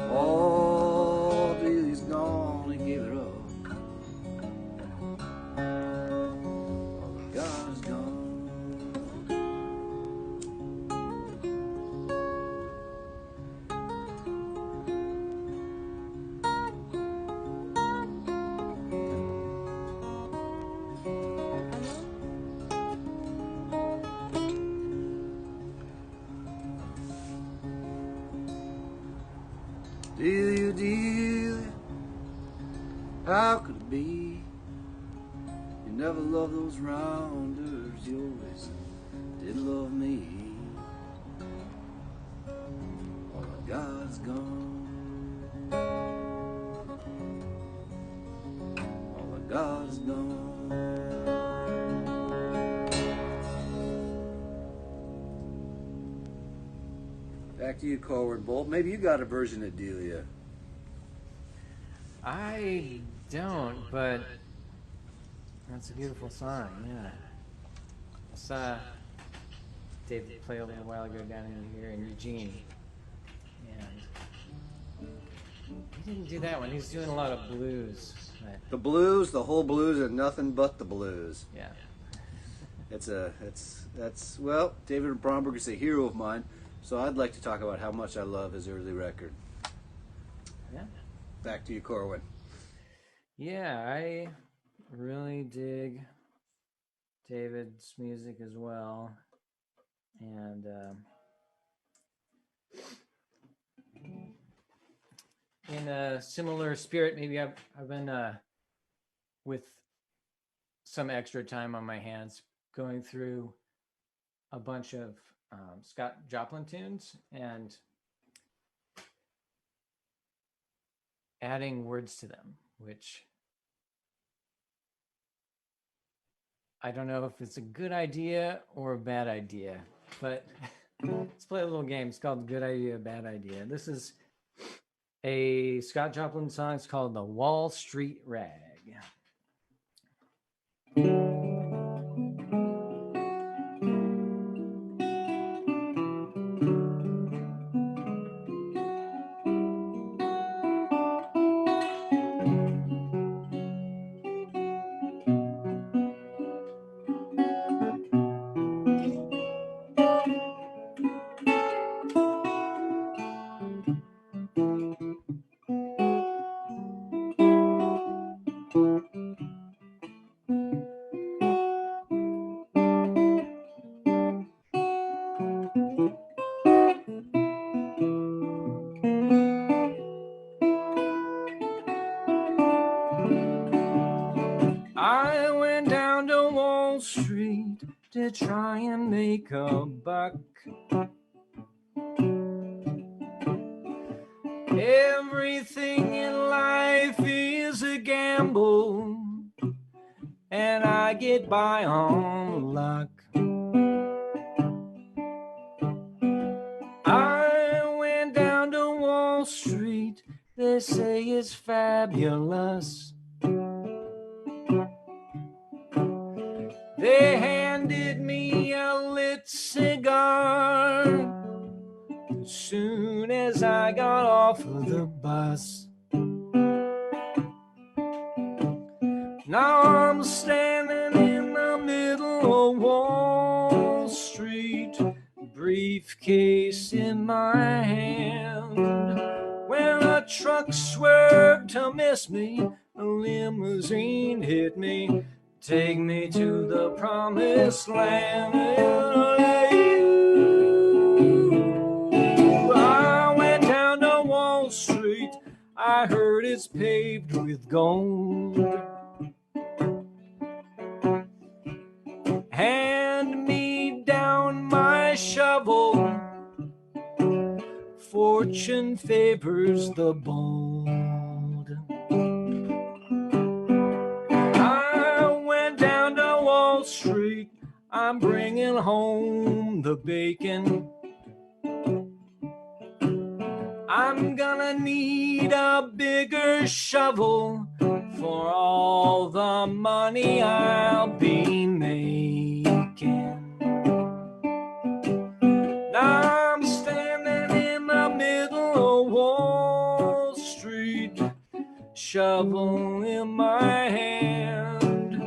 All till he's gone, he gave it up. All I got is gone. Delia, how could it be? You never loved those rounders, you always did love me. All I got is gone. All I got is gone. Back to you, Corwin Bolt. Maybe you got a version of Delia. I don't, but that's a beautiful song, yeah. I saw David play a little while ago down in here in Eugene, and he didn't do that one. He's doing a lot of blues. But The blues, the whole blues, and nothing but the blues. yeah. Well, David Bromberg is a hero of mine, so I'd like to talk about how much I love his early record. Yeah. Back to you, Corwin. Yeah, I really dig David's music as well. And in a similar spirit, maybe I've been with some extra time on my hands going through a bunch of Scott Joplin tunes and adding words to them, which I don't know if it's a good idea or a bad idea, but let's play a little game. It's called Good Idea, Bad Idea. This is a Scott Joplin song. It's called The Wall Street Rag. I went down to Wall Street to try and make a buck. Everything in life is a gamble, and I get by on luck. I went down to Wall Street, they say it's fabulous. They handed me a lit cigar as soon as I got off of the bus. Now I'm standing in the middle of Wall Street, briefcase in my hand, when a truck swerved to miss me, a limousine hit me, take me to the promised land. I went down to Wall Street, I heard it's paved with gold. Hand me down my shovel, fortune favors the bold. I went down to Wall Street, I'm bringing home the bacon. I'm gonna need a bigger shovel for all the money I'll be making. Now I'm standing in the middle of Wall Street, shovel in my hand,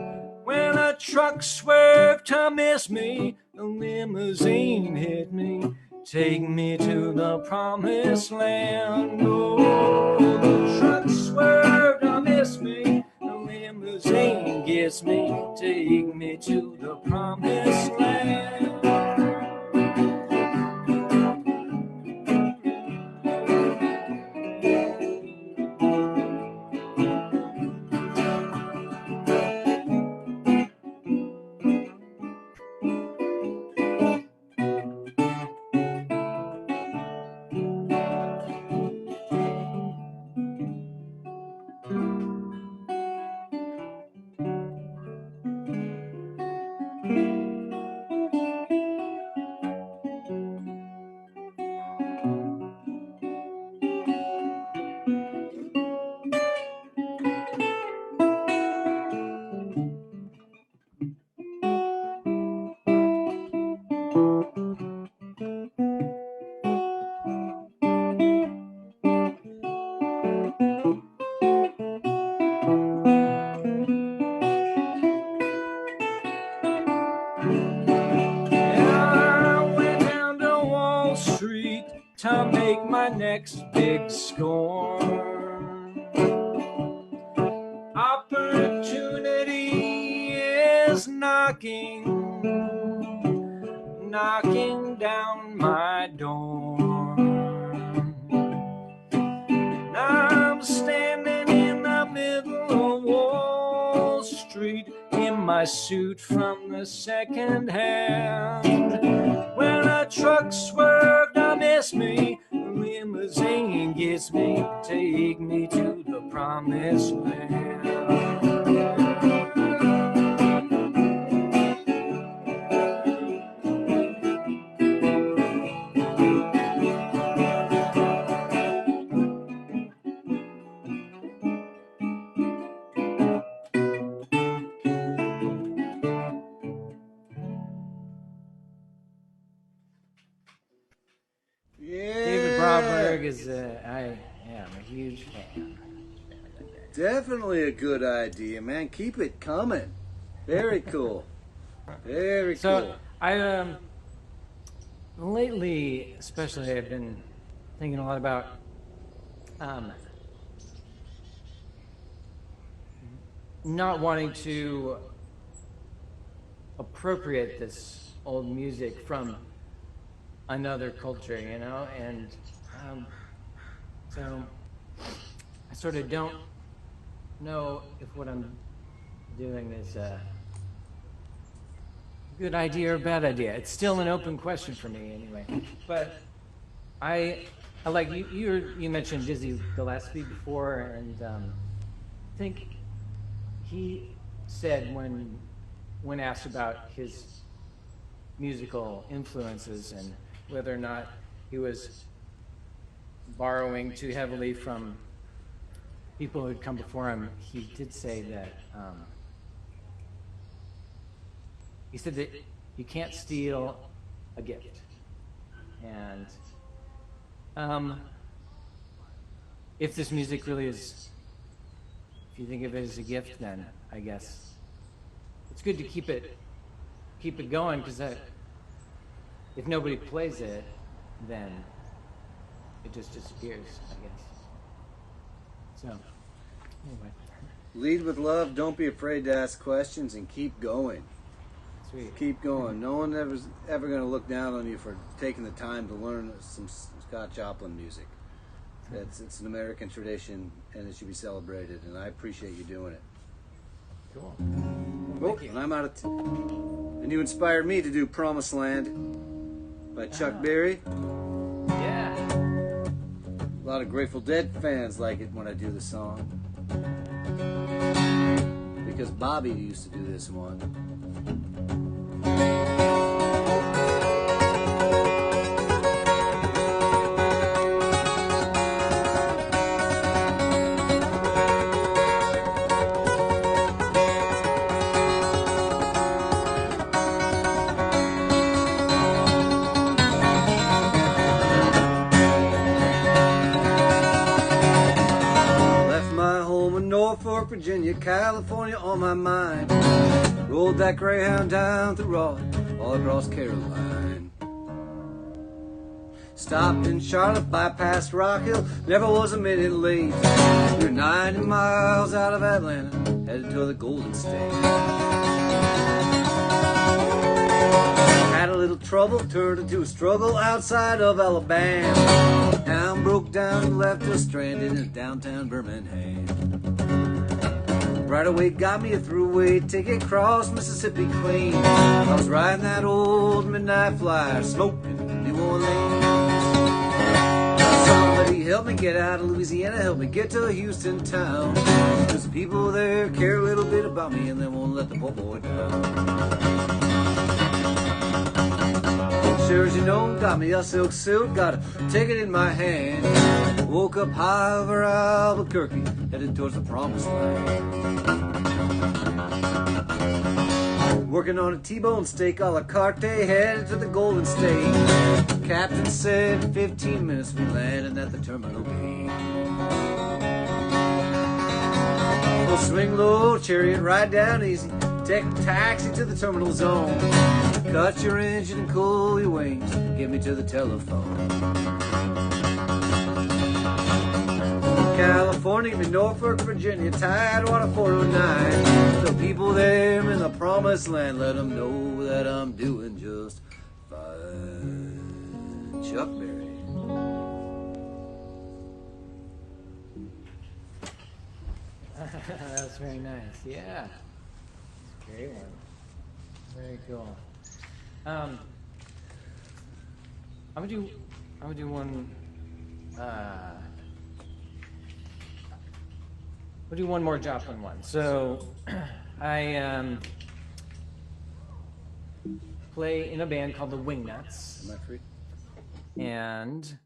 when a truck swerved to miss me, a limousine hit me, take me to the promised land. Oh, the truck swerved to miss me, the limousine gets me, take me to the promised land. To make my next big score. Opportunity is knocking down my door. Now I'm standing in the middle of Wall Street in my suit from the second hand, when a truck swerved to miss me, the limousine gets me, take me to the promised land. Yeah, I'm a huge fan. Definitely a good idea, man. Keep it coming. Very cool. Very So cool. I lately, especially, I've been thinking a lot about um, not wanting to appropriate this old music from another culture, you know, and so I sort of don't know if what I'm doing is a good idea or a bad idea. It's still an open question for me, anyway. But I like you mentioned Dizzy Gillespie before, and I think he said when asked about his musical influences and whether or not he was borrowing too heavily from people who had come before him, he did say that he said that you can't steal a gift, and if this music really is, if you think of it as a gift, then I guess it's good to keep it going, because if nobody plays it, then it just disappears, I guess. So anyway, Lead with love. Don't be afraid to ask questions and keep going. sweet. Keep going. No one ever going to look down on you for taking the time to learn some Scott Joplin music. It's an American tradition, and it should be celebrated. And I appreciate you doing it. Cool. Oh, and I'm out of. And you inspired me to do "Promised Land" by Chuck Berry. Yeah. A lot of Grateful Dead fans like it when I do the song, because Bobby used to do this one. Norfolk, Virginia, California on my mind. Rode that Greyhound down through Raleigh, all across Caroline. Stopped in Charlotte, bypassed Rock Hill, never was a minute late. We're 90 miles out of Atlanta, headed to the Golden State. Had a little trouble, turned into a struggle outside of Alabama. Town broke down and left us stranded in downtown Birmingham. Right away got me a throughway ticket across Mississippi clean. I was riding that old midnight flyer, smoking New Orleans. Somebody help me get out of Louisiana, help me get to Houston town. There's some people there care a little bit about me, and they won't let the poor boy down. Sure as you know, got me a silk suit, got a ticket in my hand. Woke up high over Albuquerque, headed towards the promised land. Working on a T-bone steak a la carte, headed to the Golden State. Captain said in 15 minutes we landed at the Terminal B. We'll swing low, chariot ride down easy, take a taxi to the terminal zone. Cut your engine and cool your wings, get me to the telephone. California, to Norfolk, Virginia, Tidewater 409. The people there in the promised land, let them know that I'm doing just fine. Chuck Berry. That's very nice. Yeah. Great one. Very cool. I'm gonna do one. We'll do one more Joplin one. So, I play in a band called the Wingnuts. Am I free? And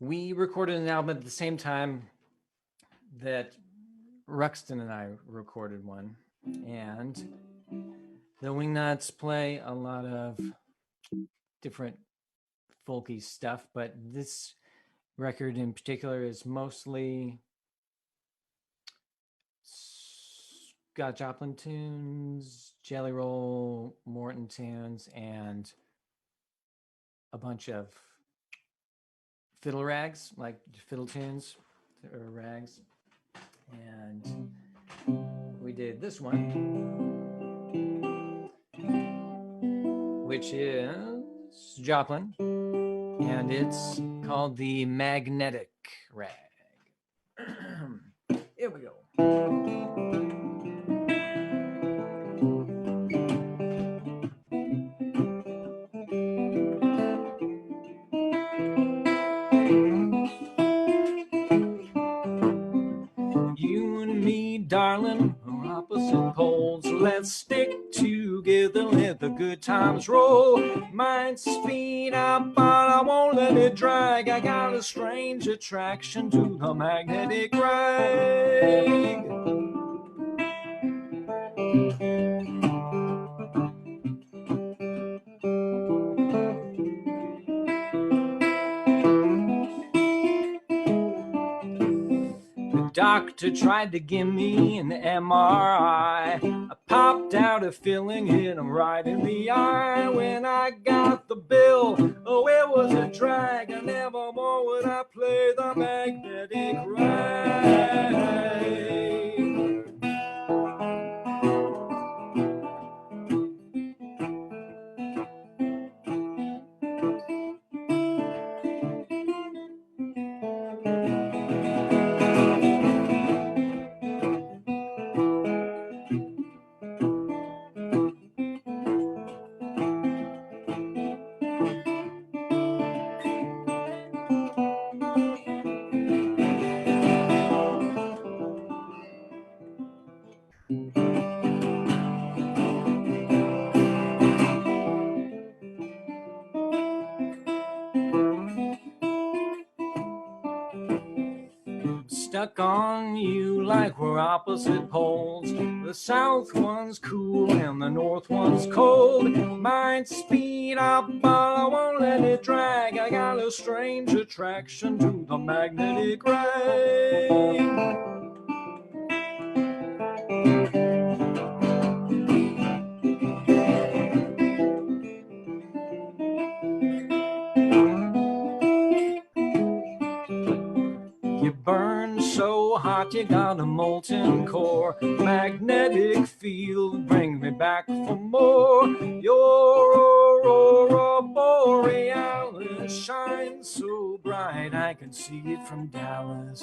we recorded an album at the same time that Ruxton and I recorded one. And the Wingnuts play a lot of different folky stuff, but this record in particular is mostly Scott Joplin tunes, Jelly Roll, Morton tunes, and a bunch of fiddle rags, like fiddle tunes or rags. And we did this one, which is Joplin, and it's called the Magnetic Rag. Here we go. You and me, darling, are opposite poles. Let's stick together, let the good times roll. Might speed up, but I won't let it drag. I got a strange attraction to the magnetic rag. Doctor tried to give me an MRI. I popped out a filling, hit him right in the eye. When I got the bill, oh, it was a drag. I never more would I play the magnetic rag. Stuck on you like we're opposite poles. The south one's cool and the north one's cold. Might speed up, but I won't let it drag. I got a strange attraction to the magnetic rag. You burn so hot, you got a molten core. Magnetic field, bring me back for more. Your aurora borealis shines so bright, I can see it from Dallas.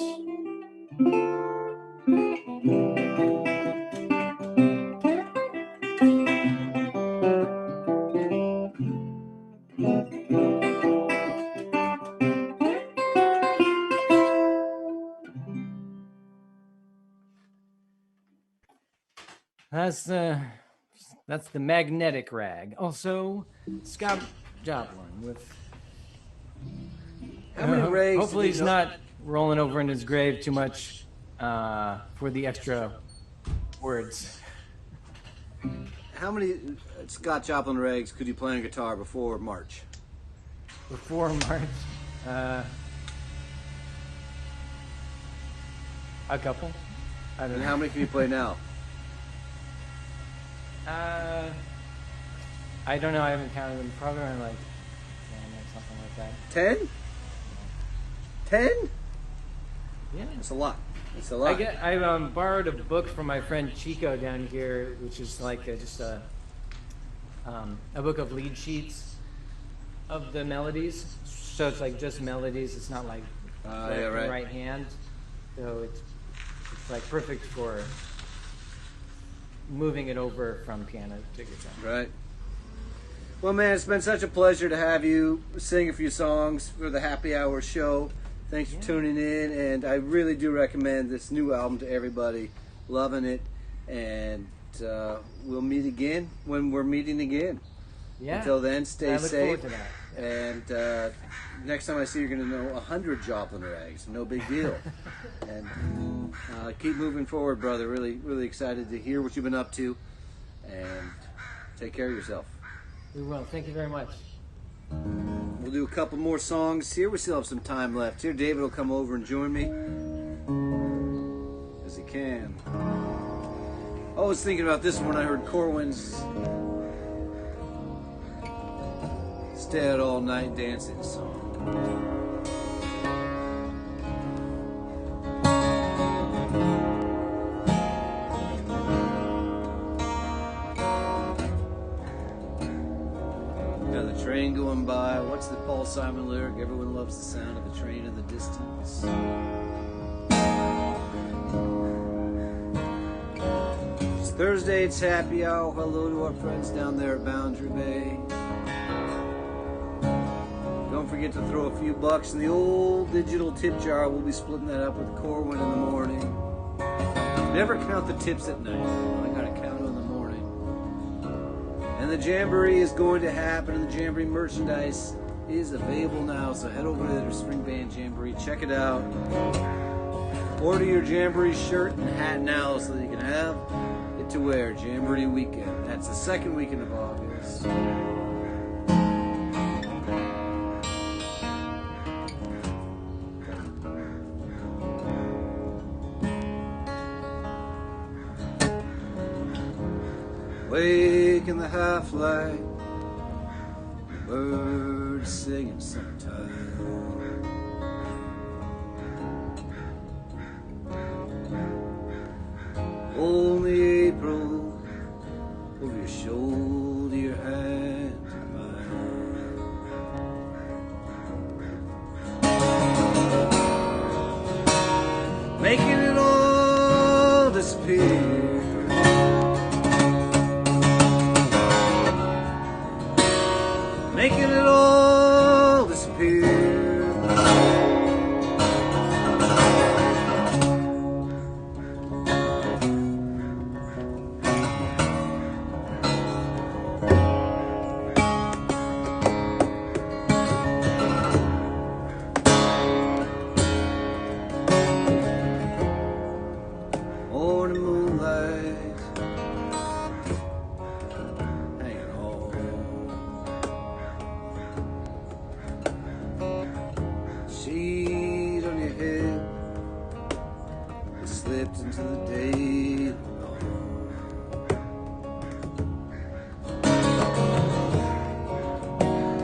That's the magnetic rag. Also, Scott Joplin with. How many rags? Hopefully, he's not rolling over in his grave too much for the extra words. How many Scott Joplin rags could you play on guitar before March? Before March, a couple. I don't And know. how many can you play now? I don't know. I haven't counted them. Probably around like 10 or something like that. 10? 10? Yeah. That's a lot. It's a lot. I borrowed a book from my friend Chico down here, which is like just a book of lead sheets of the melodies. So it's like just melodies. It's not like Yeah, right. right hand. So it's like perfect for moving it over from piano to guitar. Right. Well, man, it's been such a pleasure to have you sing a few songs for the Happy Hour show. Thanks for tuning in, and I really do recommend this new album to everybody. Loving it, and we'll meet again when we're meeting again. Yeah. Until then, stay I look safe. forward to that. And next time I see you, you're going to know 100 Joplin rags. No big deal. And keep moving forward, brother. Really, really excited to hear what you've been up to. And take care of yourself. We will. Thank you very much. We'll do a couple more songs here. We still have some time left. Here, David will come over and join me as he can. I was thinking about this one when I heard Corwin's Stay Out All Night Dancing song. Got the train going by. What's the Paul Simon lyric? Everyone loves the sound of a train in the distance. It's Thursday, it's happy hour. Hello to our friends down there at Boundary Bay. Don't forget to throw a few bucks in the old digital tip jar. We'll be splitting that up with Corwin in the morning. Never count the tips at night. I gotta count them in the morning. And the Jamboree is going to happen, and the Jamboree merchandise is available now. So head over to their Spring Band Jamboree, check it out. Order your Jamboree shirt and hat now so that you can have it to wear Jamboree weekend. That's the second weekend of August. Wake in the half light, birds singing sometime. Only April over your shoulder, your hand in mine, making it all disappear. Making it all disappear. Morning moonlight, hanging on. Sheet on your head, it slipped into the day long.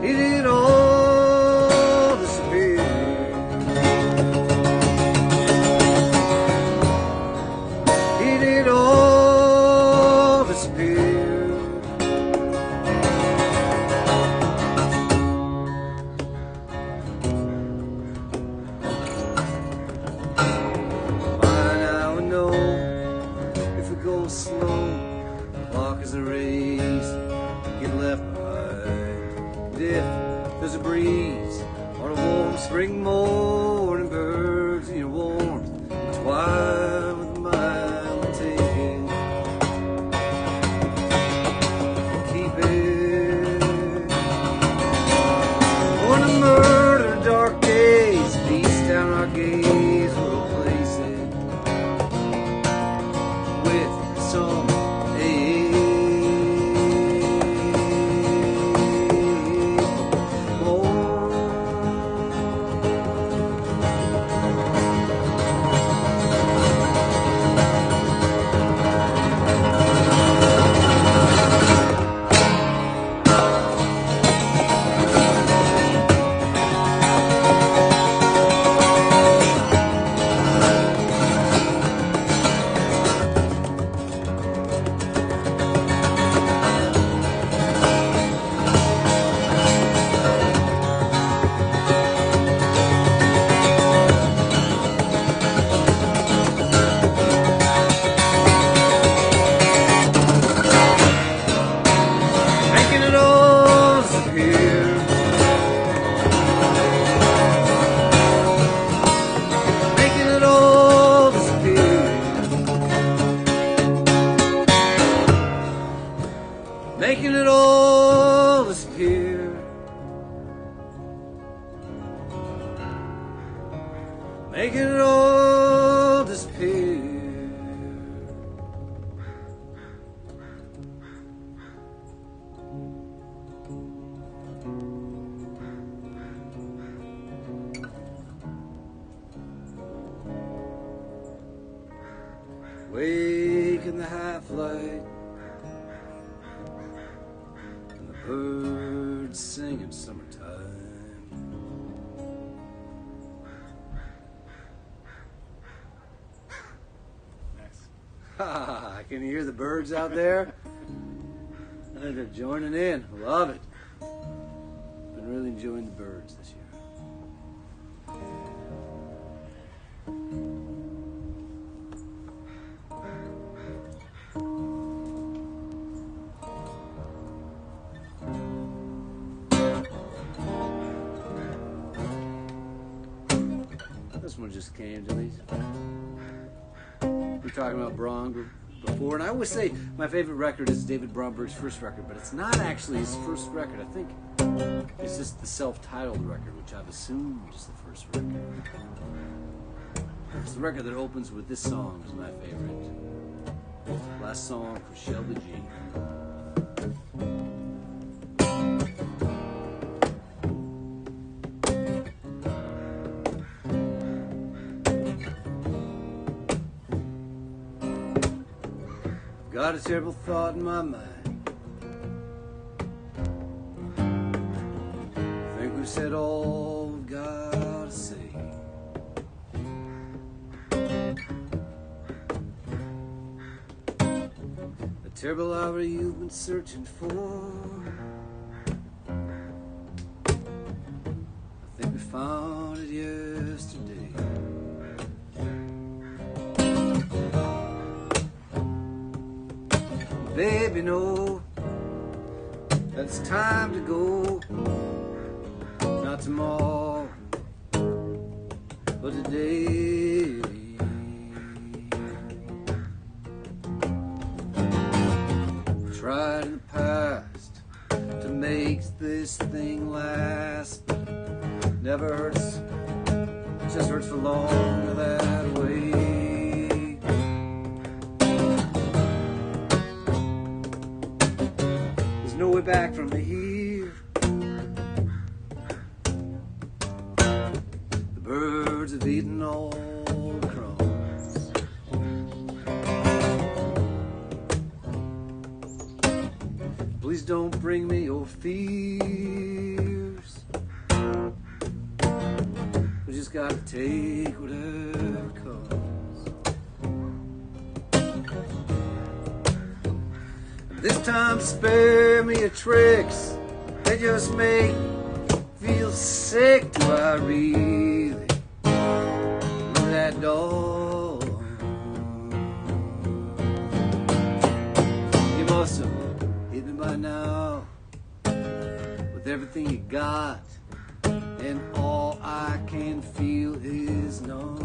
It did all disappear. It did all disappear. Go slow, walk as a race, get left behind. And if there's a breeze on a warm spring morning, birds in your warmth, twine with a mile and take it, keep it. On the murder dark days, feast down our gaze, we'll place it with some making it all disappear. Making it all disappear. awake in the half-light, and the birds sing in summertime. Nice. Ha! Can you hear the birds out there? I think they're joining in. Love it. Been really enjoying the birds this year. This one just came to me. We were talking about Braun before, and I always say my favorite record is David Bromberg's first record, but it's not actually his first record. I think it's just the self-titled record, which I've assumed is the first record. It's the record that opens with this song is my favorite. Last song for Shelby G. Got a terrible thought in my mind. I think we've said all we've got to say. The terrible hour you've been searching for, I think we found it yesterday. Baby, know that it's time to go. Not tomorrow, but today. Tried in the past to make this thing last. Never hurts, just hurts for longer that way. No way back from here. The birds have eaten all the crumbs. Please don't bring me your fears. We just gotta take whatever comes. This time spare me your tricks. They just make me feel sick. Do I really love that dog? You must have hit me by now with everything you got, and all I can feel is no.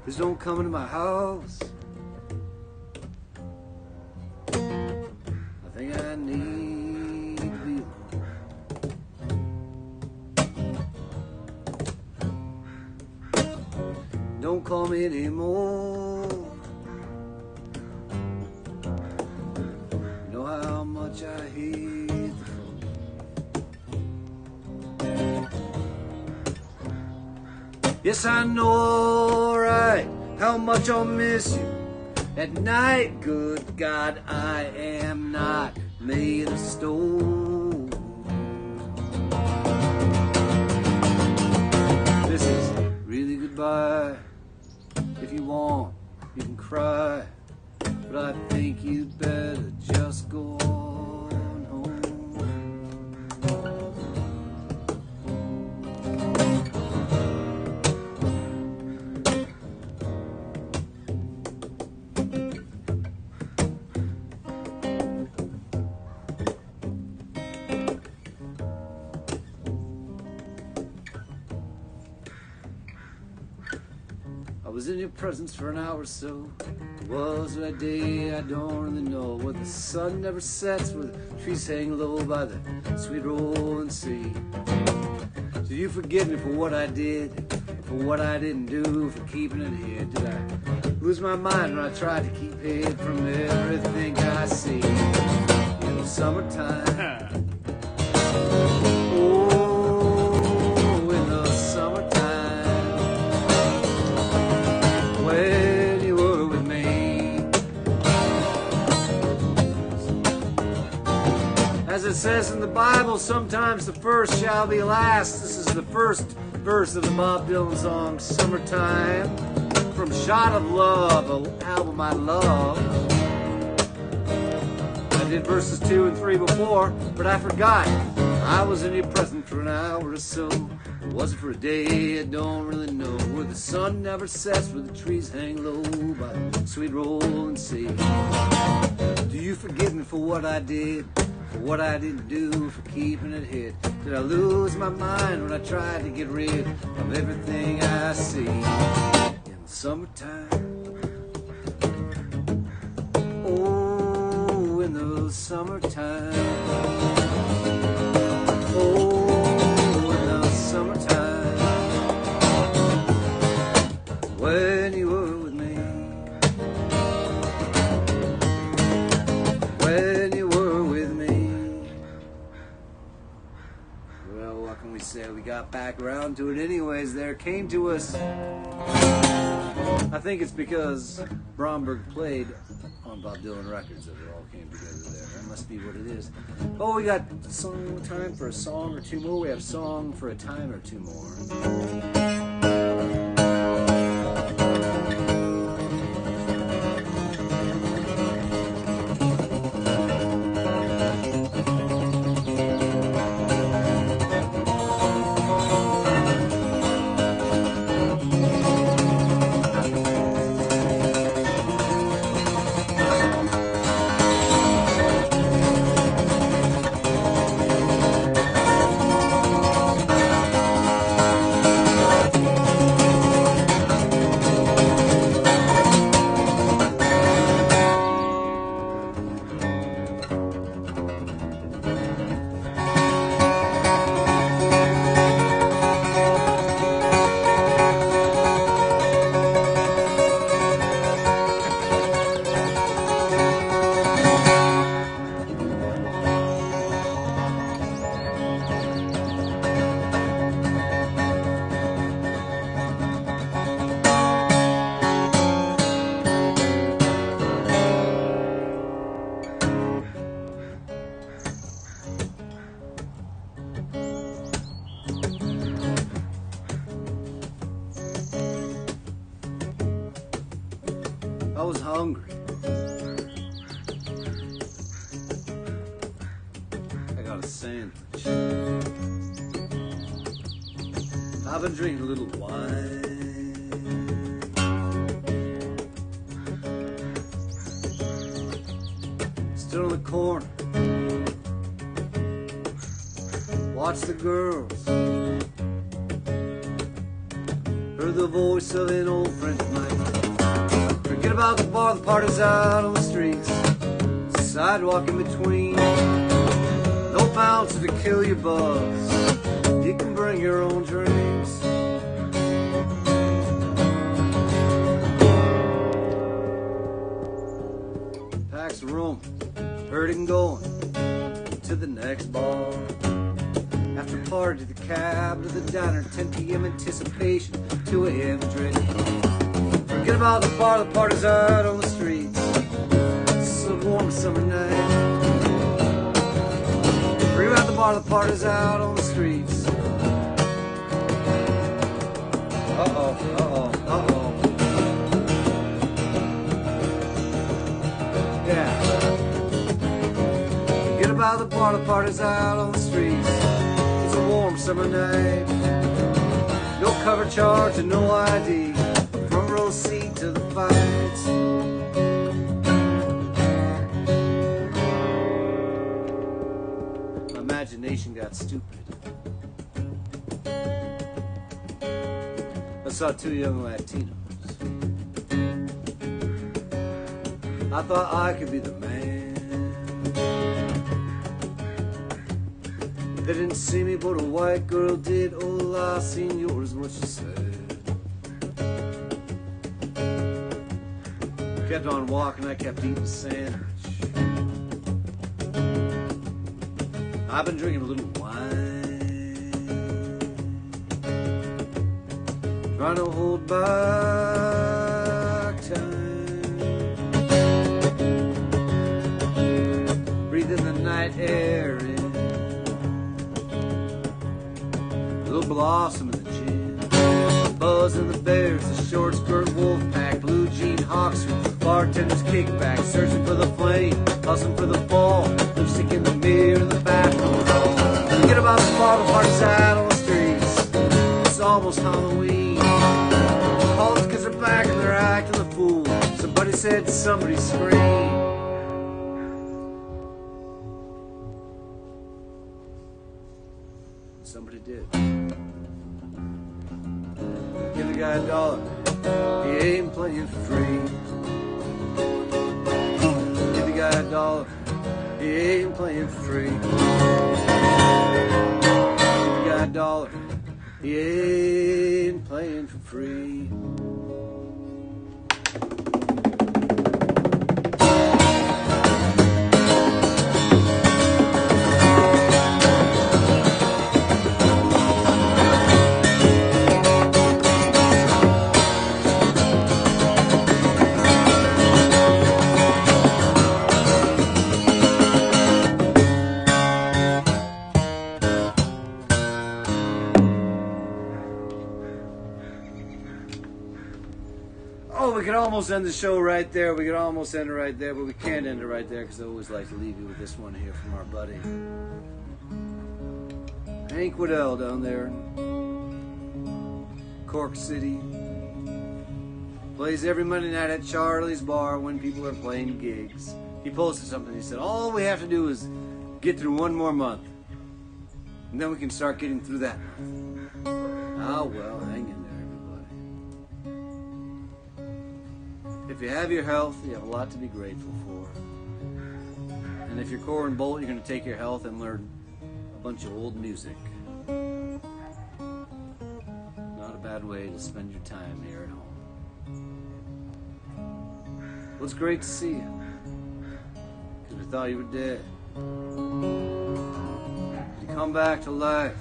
Please don't come into my house. I think I need to be alone. Don't call me anymore. You know how much I hate the phone. Yes, I know, right, how much I'll miss you at night. Good God, I am not made of stone. This is really goodbye. If you want, you can cry, but I think you'd better just go on home. I was in your presence for an hour or so. It was that day, I don't really know, where the sun never sets, where the trees hang low by the sweet rolling sea. So you forgive me for what I did, for what I didn't do, for keeping it here. Did I lose my mind when I tried to keep hid from everything I see? In summertime. Oh, in the summertime, when you were with me. As it says in the Bible, sometimes the first shall be last. This is the first verse of the Bob Dylan song, Summertime, from Shot of Love, an album I love. I did verses 2 and 3 before, but I forgot. I was in your present for an hour or so. Was it for a day? I don't really know. Where the sun never sets, where the trees hang low by the sweet rolling sea. Do you forgive me for what I did? For what I didn't do, for keeping it hid? Did I lose my mind when I tried to get rid of everything I see? In the summertime, oh, in the summertime, oh, in the summertime, when you were with me, when you were with me. Well, what can we say? We got back around to it anyways. There came to us. I think it's because Bromberg played on Bob Dylan records that it all came together there. That must be what it is. Oh, we got time for a song or two more. We have song for a time or two more. I was hungry. I got a sandwich. I've been drinking a little wine. Stood on the corner. Watched the girls. Heard the voice of an old friend of mine. Forget about the bar, the party's out on the streets. Sidewalk in between. No bouncer to kill your buzz. You can bring your own drinks. Packs of room, hurting going to the next bar. After party to the cab to the diner, 10 p.m. anticipation, 2 a.m. drink. Forget about the bar, the party's out on the streets. It's a warm summer night. Forget about the bar, the party's out on the streets. Uh-oh, uh-oh, uh-oh. Yeah. Forget about the bar, the party's out on the streets. It's a warm summer night. No cover charge and no ID. Front row seat to the fights. My imagination got stupid. I saw 2 young Latinos. I thought I could be the man. They didn't see me, but a white girl did. Hola, senor, is what she said. Kept on walking, I kept eating the sandwich. I've been drinking a little wine, trying to hold back time, breathing the night air in, a little blossom in the gin, buzz in the bears, the short skirt wolf pack, blue jean hawks, bartender's kickback, searching for the flame, hustling for the fall, lipstick in the mirror in the bathroom stall. Forget about the bottle parties out on the streets. It's almost Halloween. All the kids are back and they're acting the fool. Somebody said somebody screamed. Somebody did. Give the guy $1. He ain't playing for free. Give the guy $1. He ain't playing for free. Give the guy $1. He ain't playing for free. Oh, we could almost end the show right there. We could almost end it right there, but we can't end it right there because I always like to leave you with this one here from our buddy Hank Waddell down there in Cork City. Plays every Monday night at Charlie's Bar when people are playing gigs. He posted something. He said, all we have to do is get through one more month, and then we can start getting through that month. Ah, well, hang in there. If you have your health, you have a lot to be grateful for. And if you're Corwin Bolt, you're going to take your health and learn a bunch of old music. Not a bad way to spend your time here at home. Well, it's great to see you. Because we thought you were dead. Did you come back to life?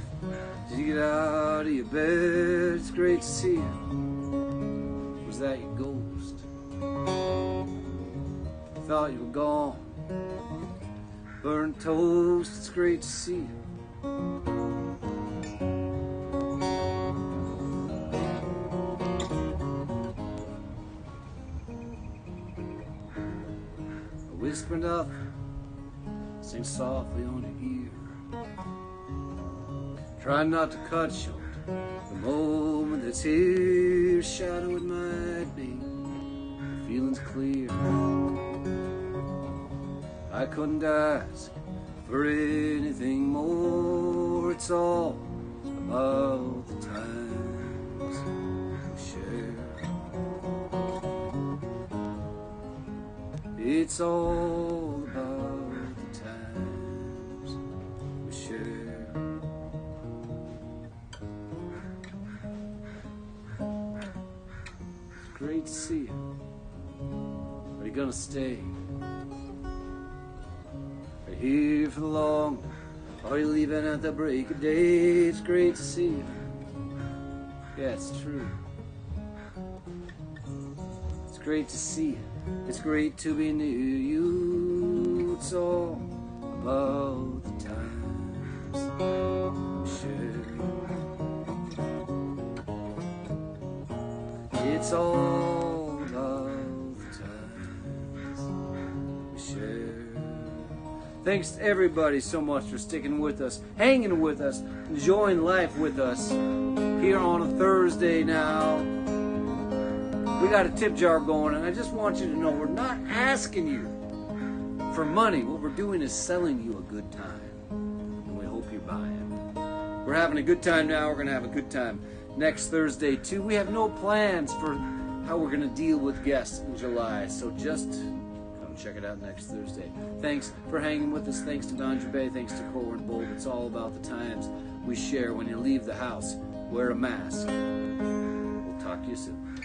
Did you get out of your bed? It's great to see you. Was that your ghost? Thought you were gone, burnt toast. It's great to see you. I whisper nothing, sing softly on your ear. Try not to cut short the moment that's here. Shadow it might be, the feeling's clear. I couldn't ask for anything more. It's all about the times we share. It's all about the times we share. It's great to see you. Are you gonna stay? Here for the long, are you leaving at the break of day? It's great to see you. Yeah, it's true. It's great to see you. It's great to be near you. It's all about the times we share. It's all about the times we share. Thanks to everybody so much for sticking with us, hanging with us, enjoying life with us here on a Thursday now. We got a tip jar going, and I just want you to know we're not asking you for money. What we're doing is selling you a good time, and we hope you buy it. We're having a good time now. We're going to have a good time next Thursday, too. We have no plans for how we're going to deal with guests in July, so just check it out next Thursday. Thanks for hanging with us. Thanks to Don Bay. Thanks to Corwin Bolt. It's all about the times we share. When you leave the house, wear a mask. We'll talk to you soon.